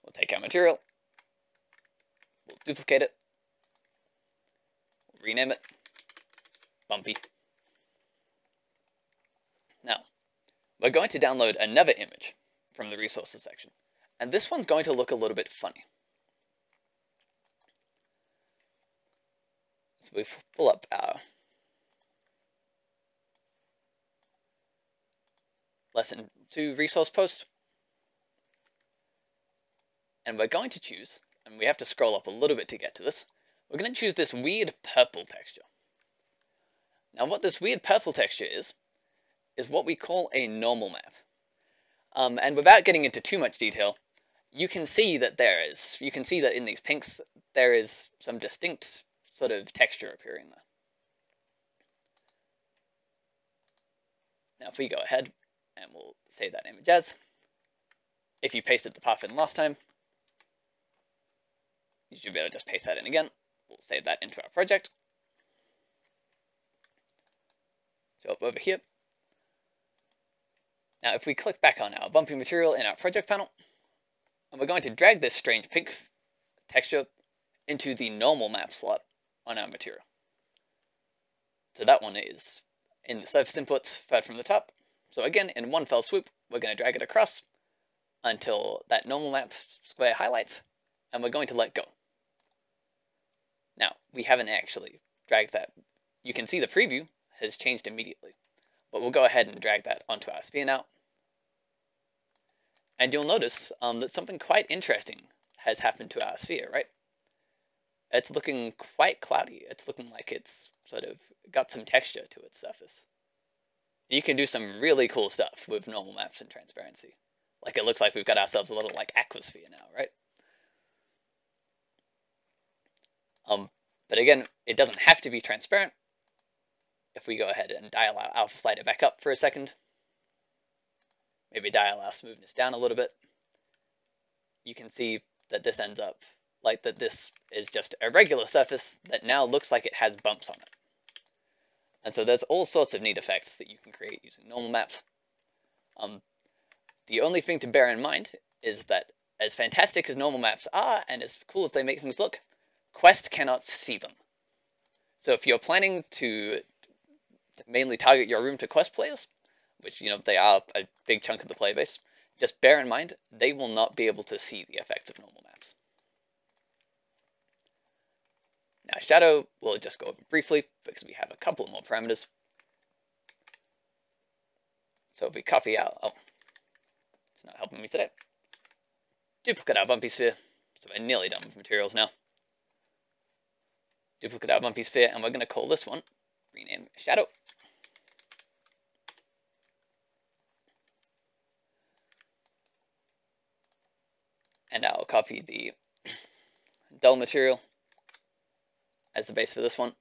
Speaker 1: We'll take our material. We'll duplicate it. We'll rename it bumpy. Now, we're going to download another image from the resources section. And this one's going to look a little bit funny. So we pull up our lesson 2 resource post. And we're going to choose, and we have to scroll up a little bit to get to this, we're going to choose this weird purple texture. Now what this weird purple texture is what we call a normal map. And without getting into too much detail, you can see that in these pinks, there is some distinct sort of texture appearing there. Now if we go ahead and we'll save that image as, if you pasted the path in last time, you should be able to just paste that in again. We'll save that into our project. So up over here. Now if we click back on our bumpy material in our project panel, and we're going to drag this strange pink texture into the normal map slot on our material. So that one is in the surface inputs, third from the top. So again, in one fell swoop, we're going to drag it across until that normal map square highlights, and we're going to let go. Now, we haven't actually dragged that. You can see the preview has changed immediately, but we'll go ahead and drag that onto our sphere now. And you'll notice that something quite interesting has happened to our sphere, right? It's looking quite cloudy. It's looking like it's sort of got some texture to its surface. You can do some really cool stuff with normal maps and transparency. Like, it looks like we've got ourselves a little like aquasphere now, right? But again, it doesn't have to be transparent. If we go ahead and dial our alpha slider back up for a second, maybe dial our smoothness down a little bit, you can see that this ends up like that. This is just a regular surface that now looks like it has bumps on it. And so there's all sorts of neat effects that you can create using normal maps. The only thing to bear in mind is that as fantastic as normal maps are, and as cool as they make things look, Quest cannot see them. So if you're planning to mainly target your room to Quest players, which, you know, they are a big chunk of the player base, just bear in mind they will not be able to see the effects of normal maps. Now, shadow we'll just go over briefly because we have a couple more parameters. So if we copy out, it's not helping me today. Duplicate our bumpy sphere. So we're nearly done with materials now. Duplicate our bumpy sphere, and we're going to call this one, rename shadow. And I'll copy the dull material as the base for this one.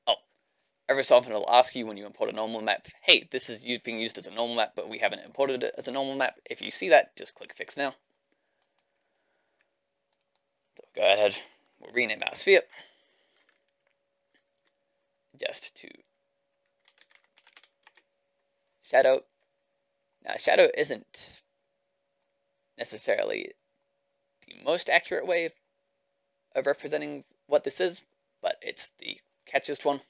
Speaker 1: Oh, every so often it'll ask you when you import a normal map, hey, this is being used as a normal map, but we haven't imported it as a normal map. If you see that, just click Fix Now. So go ahead, we'll rename our sphere just to shadow. Now, shadow isn't necessarily the most accurate way of representing what this is, but it's the catchiest one.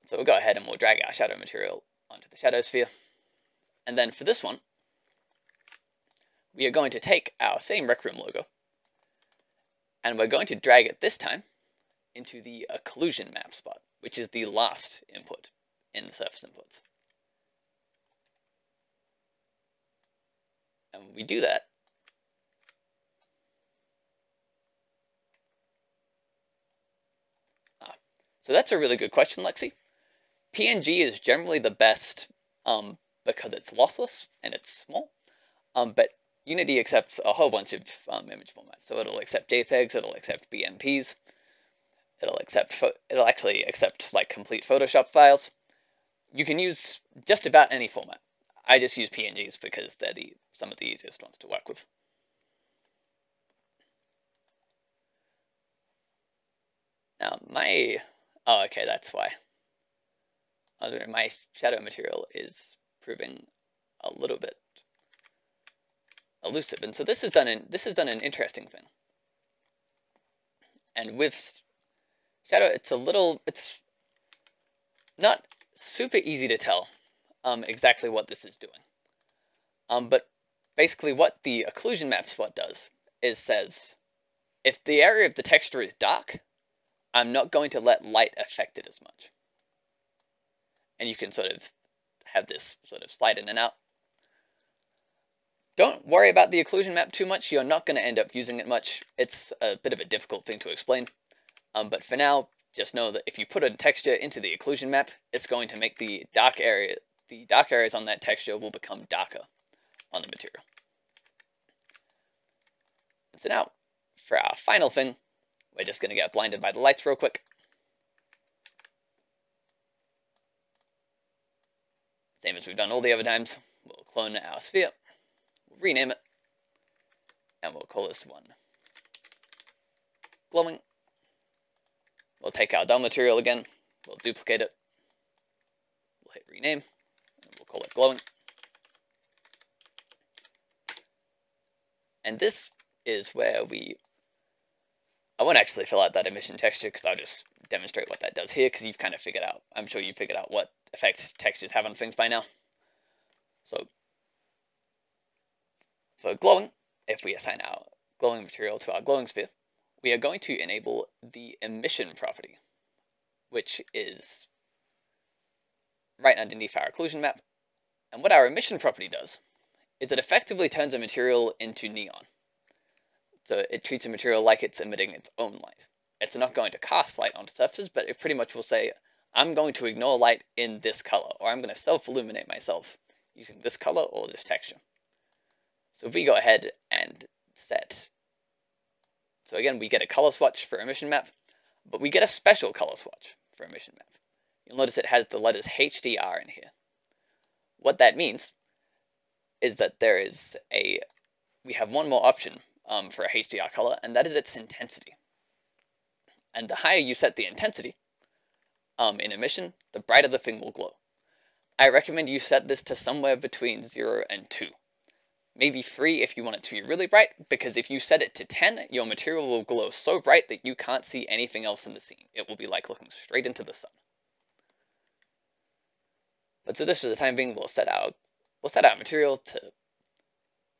Speaker 1: So we'll go ahead and we'll drag our shadow material onto the shadow sphere. And then for this one, we are going to take our same Rec Room logo, and we're going to drag it this time into the Occlusion map spot, which is the last input in the surface inputs. And when we do that, so that's a really good question, Lexi. PNG is generally the best because it's lossless and it's small, but Unity accepts a whole bunch of image formats. So it'll accept JPEGs, it'll accept BMPs, it'll actually accept like complete Photoshop files. You can use just about any format. I just use PNGs because they're some of the easiest ones to work with. Now okay, that's why. My shadow material is proving a little bit elusive, and so this has done an interesting thing. And with shadow, it's not super easy to tell exactly what this is doing. But basically, what the occlusion map spot does is says, if the area of the texture is dark, I'm not going to let light affect it as much. And you can sort of have this sort of slide in and out. Don't worry about the occlusion map too much. You're not going to end up using it much. It's a bit of a difficult thing to explain. But for now, just know that if you put a texture into the occlusion map, it's going to make the dark areas on that texture will become darker on the material. And so now, for our final thing, we're just going to get blinded by the lights real quick. Same as we've done all the other times. We'll clone our sphere, we'll rename it, and we'll call this one glowing. We'll take our dull material again, we'll duplicate it, we'll hit rename, and we'll call it glowing. And this is where I won't actually fill out that emission texture because I'll just demonstrate what that does here, because you've kind of figured out, I'm sure you've figured out what effect textures have on things by now. So for glowing, if we assign our glowing material to our glowing sphere, we are going to enable the emission property, which is right underneath our occlusion map. And what our emission property does is it effectively turns a material into neon. So it treats a material like it's emitting its own light. It's not going to cast light onto surfaces, but it pretty much will say, I'm going to ignore light in this color, or I'm going to self-illuminate myself using this color or this texture. So if we go ahead and set, so again, we get a color swatch for emission map, but we get a special color swatch for emission map. You'll notice it has the letters HDR in here. What that means is that we have one more option for a HDR color, and that is its intensity. And the higher you set the intensity in emission, the brighter the thing will glow. I recommend you set this to somewhere between 0 and 2. Maybe 3 if you want it to be really bright, because if you set it to 10, your material will glow so bright that you can't see anything else in the scene. It will be like looking straight into the sun. But so this for the time being, we'll set our material to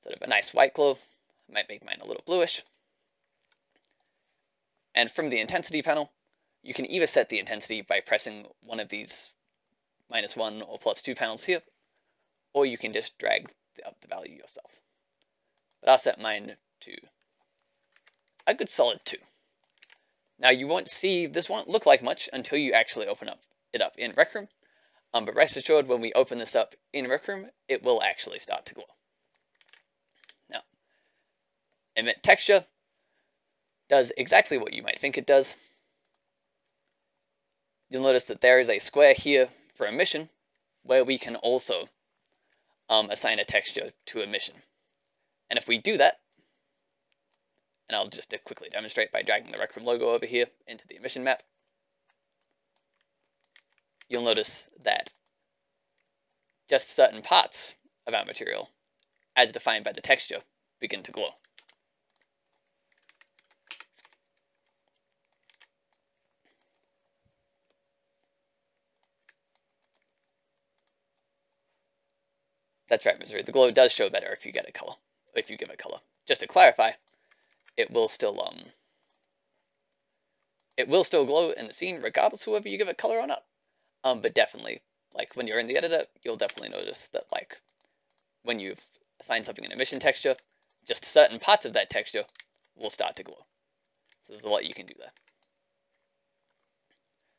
Speaker 1: sort of a nice white glow. I might make mine a little bluish. And from the intensity panel, you can either set the intensity by pressing one of these -1 or +2 panels here, or you can just drag up the value yourself. But I'll set mine to a good solid 2. Now you won't see, this won't look like much until you actually open it up in Rec Room. But rest assured, when we open this up in Rec Room, it will actually start to glow. Now, emit texture does exactly what you might think it does. You'll notice that there is a square here for emission, where we can also assign a texture to emission. And if we do that, and I'll just quickly demonstrate by dragging the Rec Room logo over here into the emission map, you'll notice that just certain parts of our material, as defined by the texture, begin to glow. That's right, Missouri. The glow does show better if you get a color, if you give it color. Just to clarify, it will still glow in the scene regardless of whether you give it color or not. But definitely, like when you're in the editor, you'll definitely notice that like when you've assigned something an emission texture, just certain parts of that texture will start to glow. So there's a lot you can do there.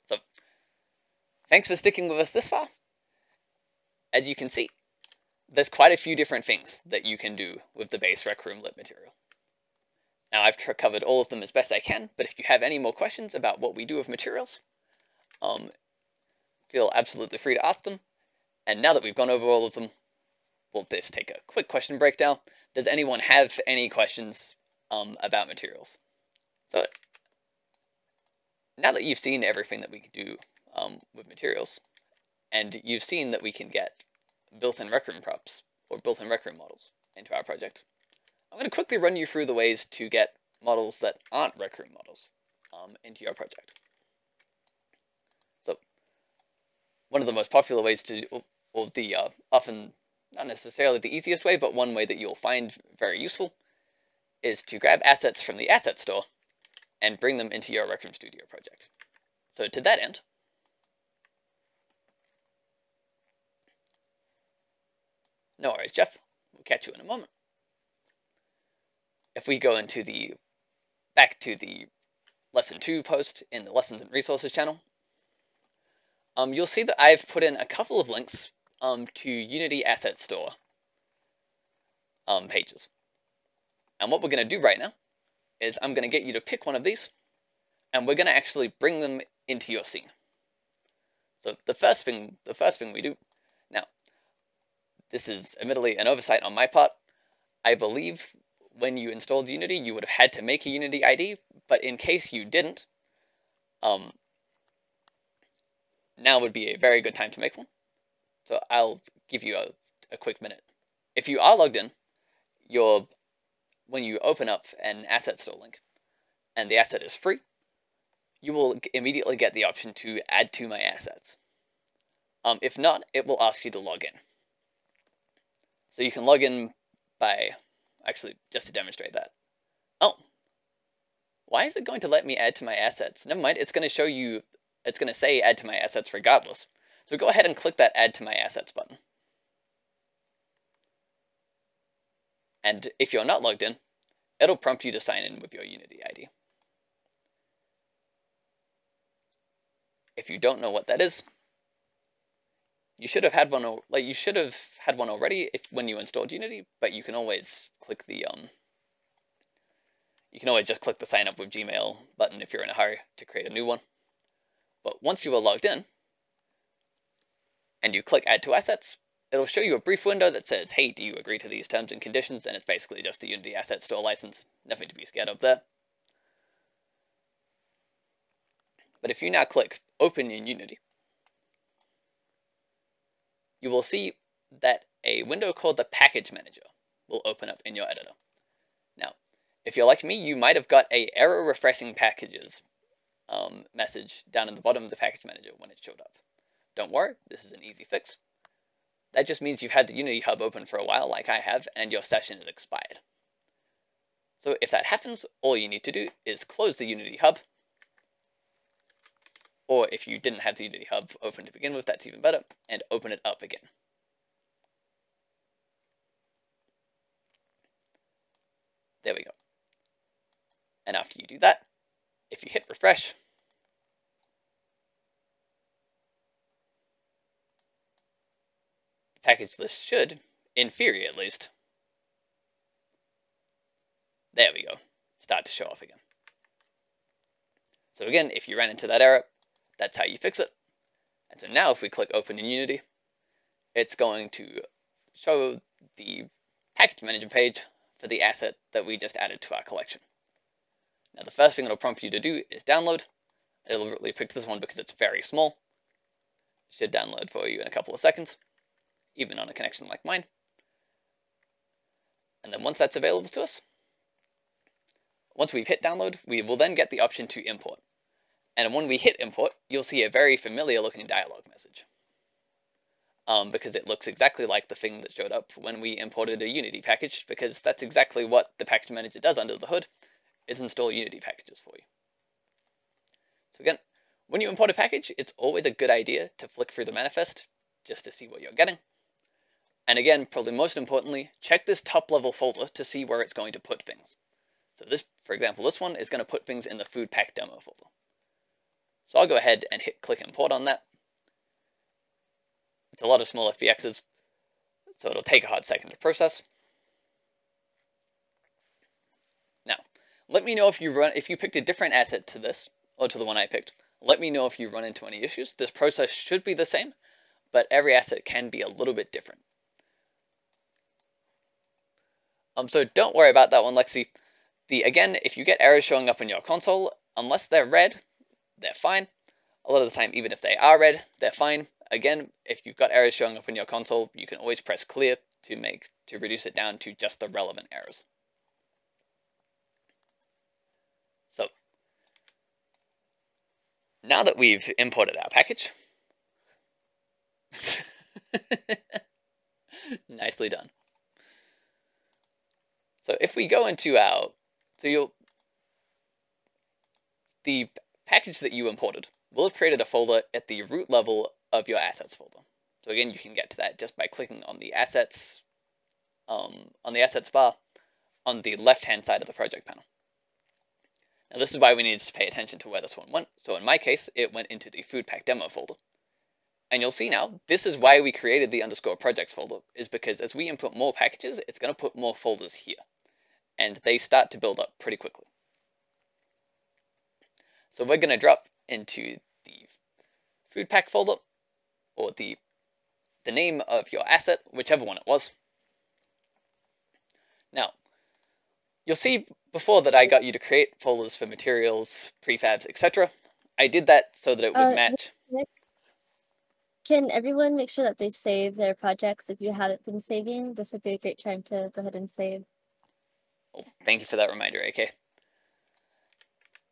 Speaker 1: So thanks for sticking with us this far. As you can see, there's quite a few different things that you can do with the base Rec Room lit material. Now I've covered all of them as best I can, but if you have any more questions about what we do with materials, feel absolutely free to ask them. And now that we've gone over all of them, we'll just take a quick question breakdown. Does anyone have any questions about materials? So now that you've seen everything that we can do with materials, and you've seen that we can get built-in Rec Room props or built-in Rec Room models into our project, I'm going to quickly run you through the ways to get models that aren't Rec Room models into your project. So one of the most popular ways to, or the often not necessarily the easiest way, but one way that you'll find very useful, is to grab assets from the asset store and bring them into your Rec Room Studio project. So to that end, no worries, Jeff. We'll catch you in a moment. If we go into back to the Lesson 2 post in the Lessons and Resources channel, you'll see that I've put in a couple of links to Unity Asset Store pages. And what we're going to do right now is I'm going to get you to pick one of these, and we're going to actually bring them into your scene. So the first thing we do, now, this is admittedly an oversight on my part. I believe when you installed Unity, you would have had to make a Unity ID, but in case you didn't, now would be a very good time to make one. So I'll give you a quick minute. If you are logged in, when you open up an asset store link, and the asset is free, you will immediately get the option to add to my assets. If not, it will ask you to log in. So you can log in by, actually, just to demonstrate that. Oh, why is it going to let me add to my assets? Never mind, it's going to show you, it's going to say add to my assets regardless. So go ahead and click that add to my assets button. And if you're not logged in, it'll prompt you to sign in with your Unity ID. If you don't know what that is, you should have had one. You should have had one already when you installed Unity. But you can always click the You can always just click the sign up with Gmail button if you're in a hurry to create a new one. But once you are logged in, and you click add to assets, it'll show you a brief window that says, hey, do you agree to these terms and conditions? And it's basically just the Unity Asset Store license. Nothing to be scared of there. But if you now click open in Unity, you will see that a window called the Package Manager will open up in your editor. Now, if you're like me, you might have got a error refreshing packages message down in the bottom of the Package Manager when it showed up. Don't worry, this is an easy fix. That just means you've had the Unity Hub open for a while, like I have, and your session is expired. So if that happens, all you need to do is close the Unity Hub, or if you didn't have the Unity Hub open to begin with, that's even better, and open it up again. There we go. And after you do that, if you hit refresh, the package list should, in theory at least, there we go, start to show off again. So again, if you ran into that error, that's how you fix it. And so now if we click open in Unity, it's going to show the package manager page for the asset that we just added to our collection. Now the first thing it'll prompt you to do is download. It'll really pick this one because it's very small. It should download for you in a couple of seconds, even on a connection like mine. And then once that's available to us, once we've hit download, we will then get the option to import. And when we hit import, you'll see a very familiar looking dialog message. Because it looks exactly like the thing that showed up when we imported a Unity package, because that's exactly what the package manager does under the hood, is install Unity packages for you. So again, when you import a package, it's always a good idea to flick through the manifest just to see what you're getting. And again, probably most importantly, check this top level folder to see where it's going to put things. So this, for example, this one is going to put things in the food pack demo folder. So I'll go ahead and click import on that. It's a lot of small FBXs, so it'll take a hot second to process. Now, let me know if you picked a different asset to this, or to the one I picked. Let me know if you run into any issues. This process should be the same, but every asset can be a little bit different. So don't worry about that one, Lexi. Again, if you get errors showing up in your console, unless they're red, they're fine. A lot of the time, even if they are red, they're fine. Again, if you've got errors showing up in your console, you can always press clear to reduce it down to just the relevant errors. So now that we've imported our package, nicely done. So if we go into the package that you imported will have created a folder at the root level of your assets folder. So again, you can get to that just by clicking on the assets bar on the left-hand side of the project panel. Now this is why we needed to pay attention to where this one went. So in my case, it went into the food pack demo folder. And you'll see now, this is why we created the _projects folder, is because as we input more packages, it's going to put more folders here. And they start to build up pretty quickly. So we're going to drop into the food pack folder, or the name of your asset, whichever one it was. Now, you'll see before that I got you to create folders for materials, prefabs, etc. I did that so that it would match.
Speaker 3: Nick, can everyone make sure that they save their projects if you haven't been saving? This would be a great time to go ahead and save.
Speaker 1: Oh, thank you for that reminder, AK.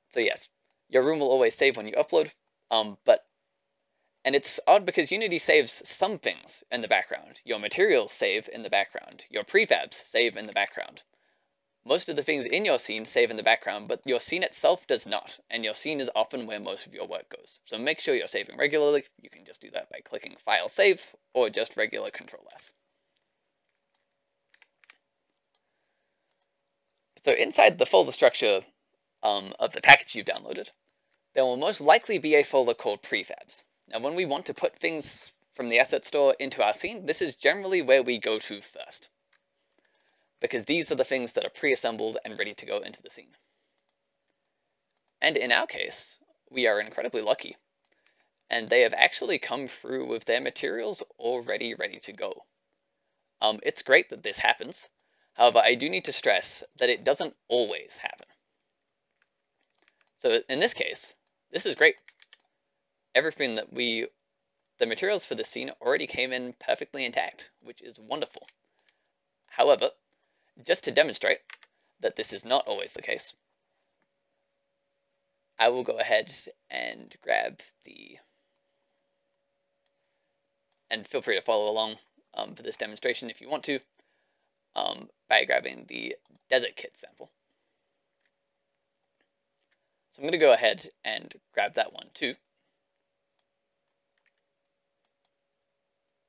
Speaker 1: So yes, your room will always save when you upload, and it's odd because Unity saves some things in the background. Your materials save in the background. Your prefabs save in the background. Most of the things in your scene save in the background, but your scene itself does not, and your scene is often where most of your work goes. So make sure you're saving regularly. You can just do that by clicking File Save, or just regular Control-S. So inside the folder structure of the package you've downloaded, there will most likely be a folder called Prefabs. Now when we want to put things from the asset store into our scene, this is generally where we go to first, because these are the things that are pre-assembled and ready to go into the scene. And in our case, we are incredibly lucky, and they have actually come through with their materials already ready to go. It's great that this happens. However, I do need to stress that it doesn't always happen. So in this case, this is great. Everything that the materials for this scene already came in perfectly intact, which is wonderful. However, just to demonstrate that this is not always the case, I will go ahead and grab and feel free to follow along for this demonstration if you want to, by grabbing the Desert Kit sample. So I'm going to go ahead and grab that one too.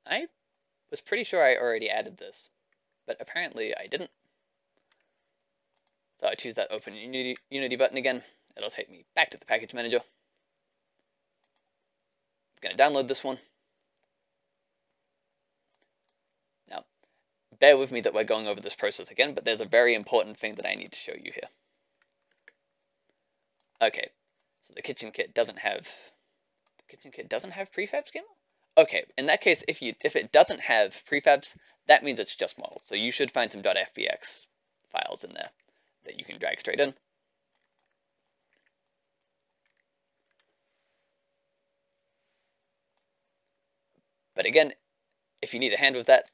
Speaker 1: I was pretty sure I already added this, but apparently I didn't. So I choose that Open Unity button again. It'll take me back to the package manager. I'm going to download this one. Now, bear with me that we're going over this process again, but there's a very important thing that I need to show you here. Okay, so the kitchen kit doesn't have prefab schema? Okay, in that case, if it doesn't have prefabs, that means it's just modeled. So you should find some .fbx files in there that you can drag straight in. But again, if you need a hand with that,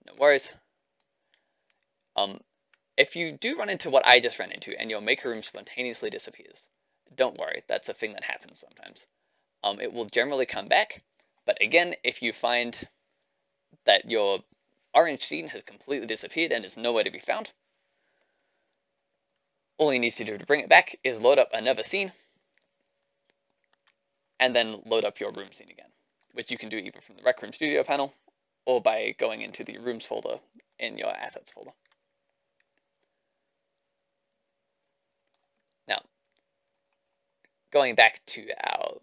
Speaker 1: no worries. If you do run into what I just ran into and your maker room spontaneously disappears, don't worry, that's a thing that happens sometimes. It will generally come back. But again, if you find that your orange scene has completely disappeared and is nowhere to be found, all you need to do to bring it back is load up another scene and then load up your room scene again, which you can do either from the Rec Room Studio panel or by going into the Rooms folder in your Assets folder. Now, going back to our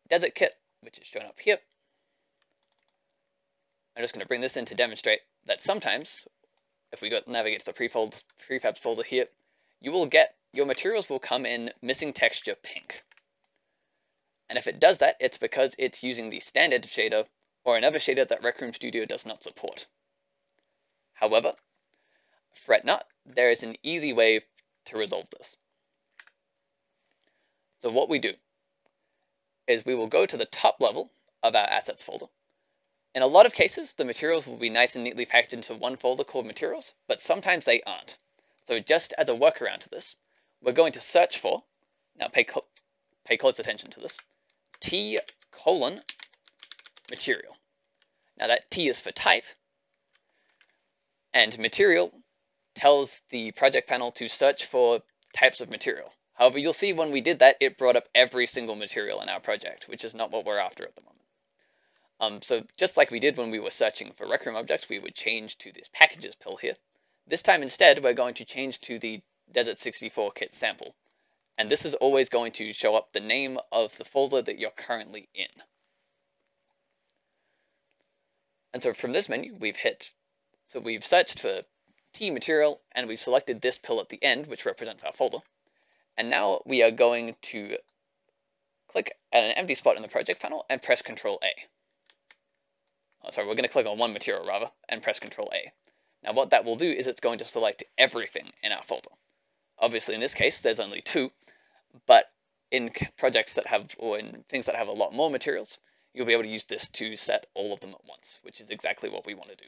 Speaker 1: Desert Kit, which is shown up here, I'm just going to bring this in to demonstrate that sometimes, if we navigate to the prefabs folder here, your materials will come in missing texture pink. And if it does that, it's because it's using the standard shader or another shader that Rec Room Studio does not support. However, fret not, there is an easy way to resolve this. So what we do is we will go to the top level of our assets folder. In a lot of cases, the materials will be nice and neatly packed into one folder called materials, but sometimes they aren't. So just as a workaround to this, we're going to search for, now pay close attention to this, T:material. Now that T is for type, and material tells the project panel to search for types of material. However, you'll see when we did that, it brought up every single material in our project, which is not what we're after at the moment. So just like we did when we were searching for Rec Room objects, we would change to this packages pill here. This time instead, we're going to change to the Desert 64 kit sample. And this is always going to show up the name of the folder that you're currently in. And so from this menu, we've searched for T material, and we've selected this pill at the end, which represents our folder. And now we are going to click at an empty spot in the project panel and press Ctrl A. Oh, sorry, we're going to click on one material rather and press Ctrl A. Now what that will do is it's going to select everything in our folder. Obviously in this case there's only 2, but in projects that have, or in things that have a lot more materials, you'll be able to use this to set all of them at once, which is exactly what we want to do.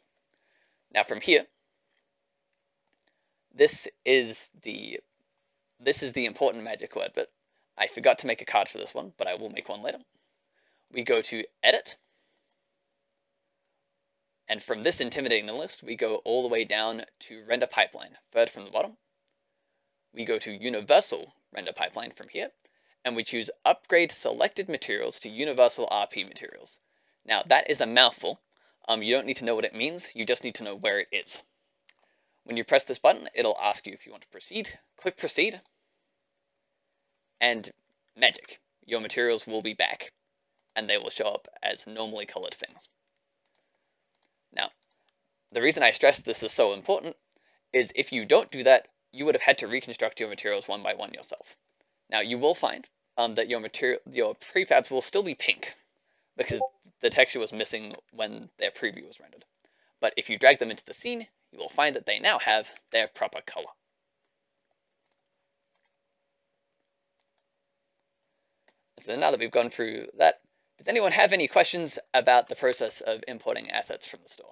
Speaker 1: Now from here, this is the important magic word, but I forgot to make a card for this one, but I will make one later. We go to Edit. And from this intimidating list, we go all the way down to Render Pipeline, third from the bottom. We go to Universal Render Pipeline from here, and we choose Upgrade Selected Materials to Universal RP Materials. Now, that is a mouthful. You don't need to know what it means, you just need to know where it is. When you press this button, it'll ask you if you want to proceed. Click Proceed, and magic. Your materials will be back, and they will show up as normally colored things. Now, the reason I stress this is so important is if you don't do that, you would have had to reconstruct your materials one by one yourself. Now, you will find that your prefabs will still be pink because the texture was missing when their preview was rendered. But if you drag them into the scene, you will find that they now have their proper color. So now that we've gone through that, does anyone have any questions about the process of importing assets from the store?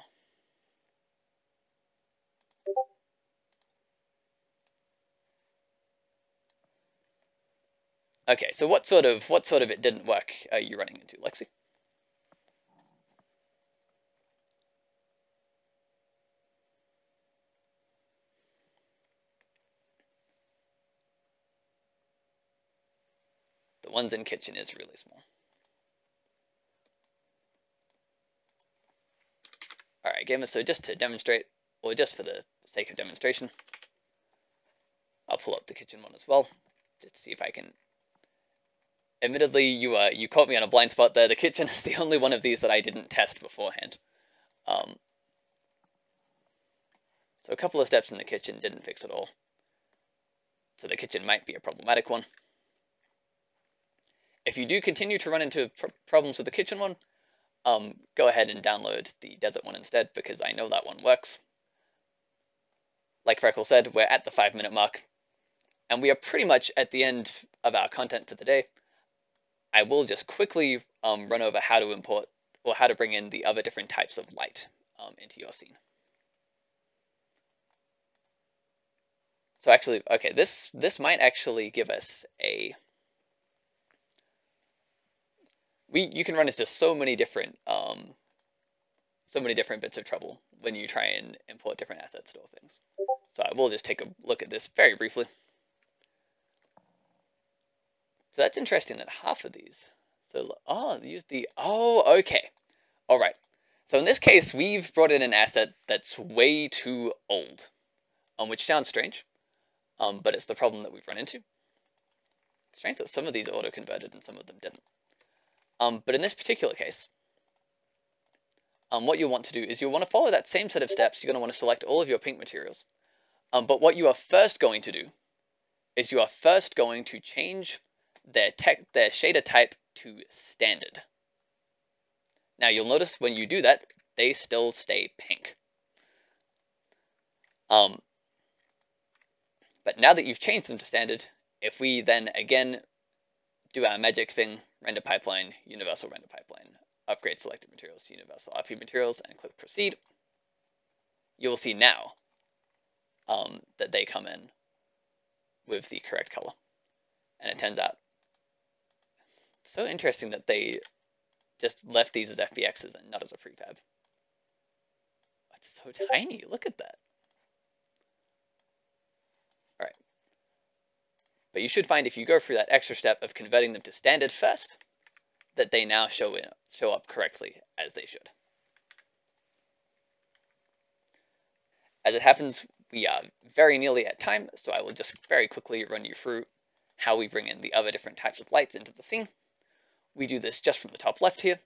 Speaker 1: Okay, so what sort of it didn't work are you running into, Lexi? The ones in kitchen is really small. Alright, gamers, so just to demonstrate, or just for the sake of demonstration, I'll pull up the kitchen one as well, just to see if I can. Admittedly, you caught me on a blind spot there. The kitchen is the only one of these that I didn't test beforehand. So a couple of steps in the kitchen didn't fix it all. So the kitchen might be a problematic one. If you do continue to run into problems with the kitchen one, go ahead and download the desert one instead, because I know that one works. Like Freckle said, we're at the 5-minute mark, and we are pretty much at the end of our content for the day. I will just quickly run over how to import, or how to bring in the other different types of light into your scene. So actually, okay, this might actually give us a... You can run into so many different bits of trouble when you try and import different asset store things. So I will just take a look at this very briefly. So that's interesting that half of these. So use the okay, all right. So in this case, we've brought in an asset that's way too old, which sounds strange, but it's the problem that we've run into. It's strange that some of these auto converted and some of them didn't. But in this particular case, what you'll want to do is you'll want to follow that same set of steps. You're going to want to select all of your pink materials. But what you are first going to do is you are first going to change their shader type to standard. Now you'll notice when you do that, they still stay pink. But now that you've changed them to standard, if we then again do our magic thing, render pipeline, universal render pipeline, upgrade selected materials to universal RP materials, and click proceed, you will see now that they come in with the correct color. And it turns out, it's so interesting that they just left these as FBXs and not as a prefab. It's so tiny, look at that. All right. But you should find if you go through that extra step of converting them to standard first, that they now show up correctly as they should. As it happens, we are very nearly at time, so I will just very quickly run you through how we bring in the other different types of lights into the scene. We do this just from the top left here.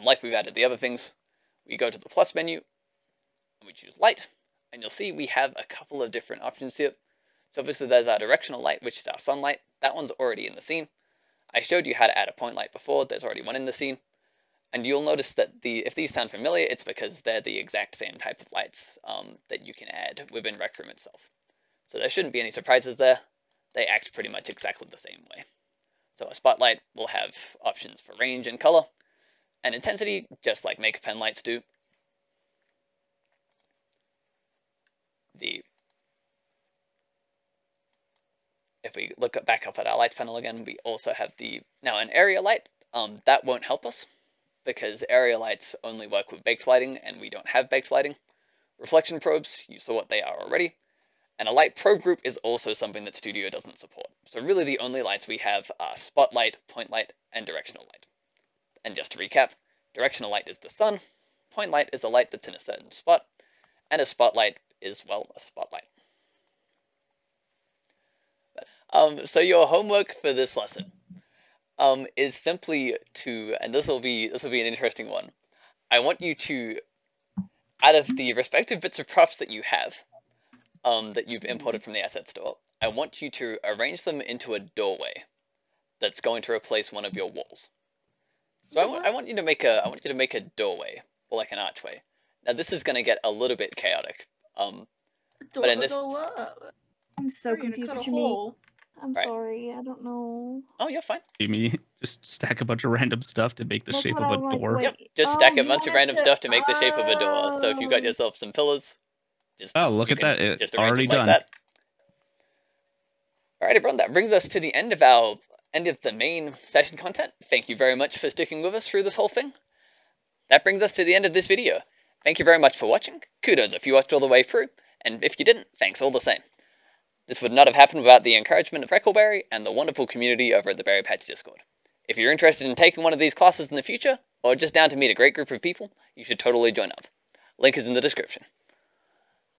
Speaker 1: Like we've added the other things, we go to the plus menu, and we choose light, and you'll see we have a couple of different options here. So obviously there's our directional light, which is our sunlight. That one's already in the scene. I showed you how to add a point light before. There's already one in the scene. And you'll notice that if these sound familiar, it's because they're the exact same type of lights that you can add within Rec Room itself. So there shouldn't be any surprises there. They act pretty much exactly the same way. So a spotlight will have options for range and color, and intensity, just like Make Pen lights do. if we look back up at our lights panel again, we also have now an area light. That won't help us because area lights only work with baked lighting, and we don't have baked lighting. Reflection probes, you saw what they are already. And a light probe group is also something that Studio doesn't support. So really the only lights we have are spotlight, point light, and directional light. And just to recap, directional light is the sun, point light is a light that's in a certain spot, and a spotlight is, well, a spotlight. So your homework for this lesson is simply to, and this will be an interesting one. I want you to, out of the respective bits of props that you have, that you've imported from the asset store, I want you to arrange them into a doorway that's going to replace one of your walls. So I want you to make a doorway, or like an archway. Now this is going to get a little bit chaotic. But in this,
Speaker 5: I'm so confused. What you mean? I'm sorry, I don't know.
Speaker 1: Oh, you're fine.
Speaker 6: You mean just stack a bunch of random stuff to make the shape of a door?
Speaker 1: Yep, just stack a bunch of random stuff to make the shape of a door. So if you've got yourself some pillars, just
Speaker 6: look at that, it's already
Speaker 1: done. Like Alright everyone, that brings us to the end of the main session content. Thank you very much for sticking with us through this whole thing. That brings us to the end of this video. Thank you very much for watching. Kudos if you watched all the way through, and if you didn't, thanks all the same. This would not have happened without the encouragement of Freckleberry and the wonderful community over at the Berry Patch Discord. If you're interested in taking one of these classes in the future, or just down to meet a great group of people, you should totally join up. Link is in the description.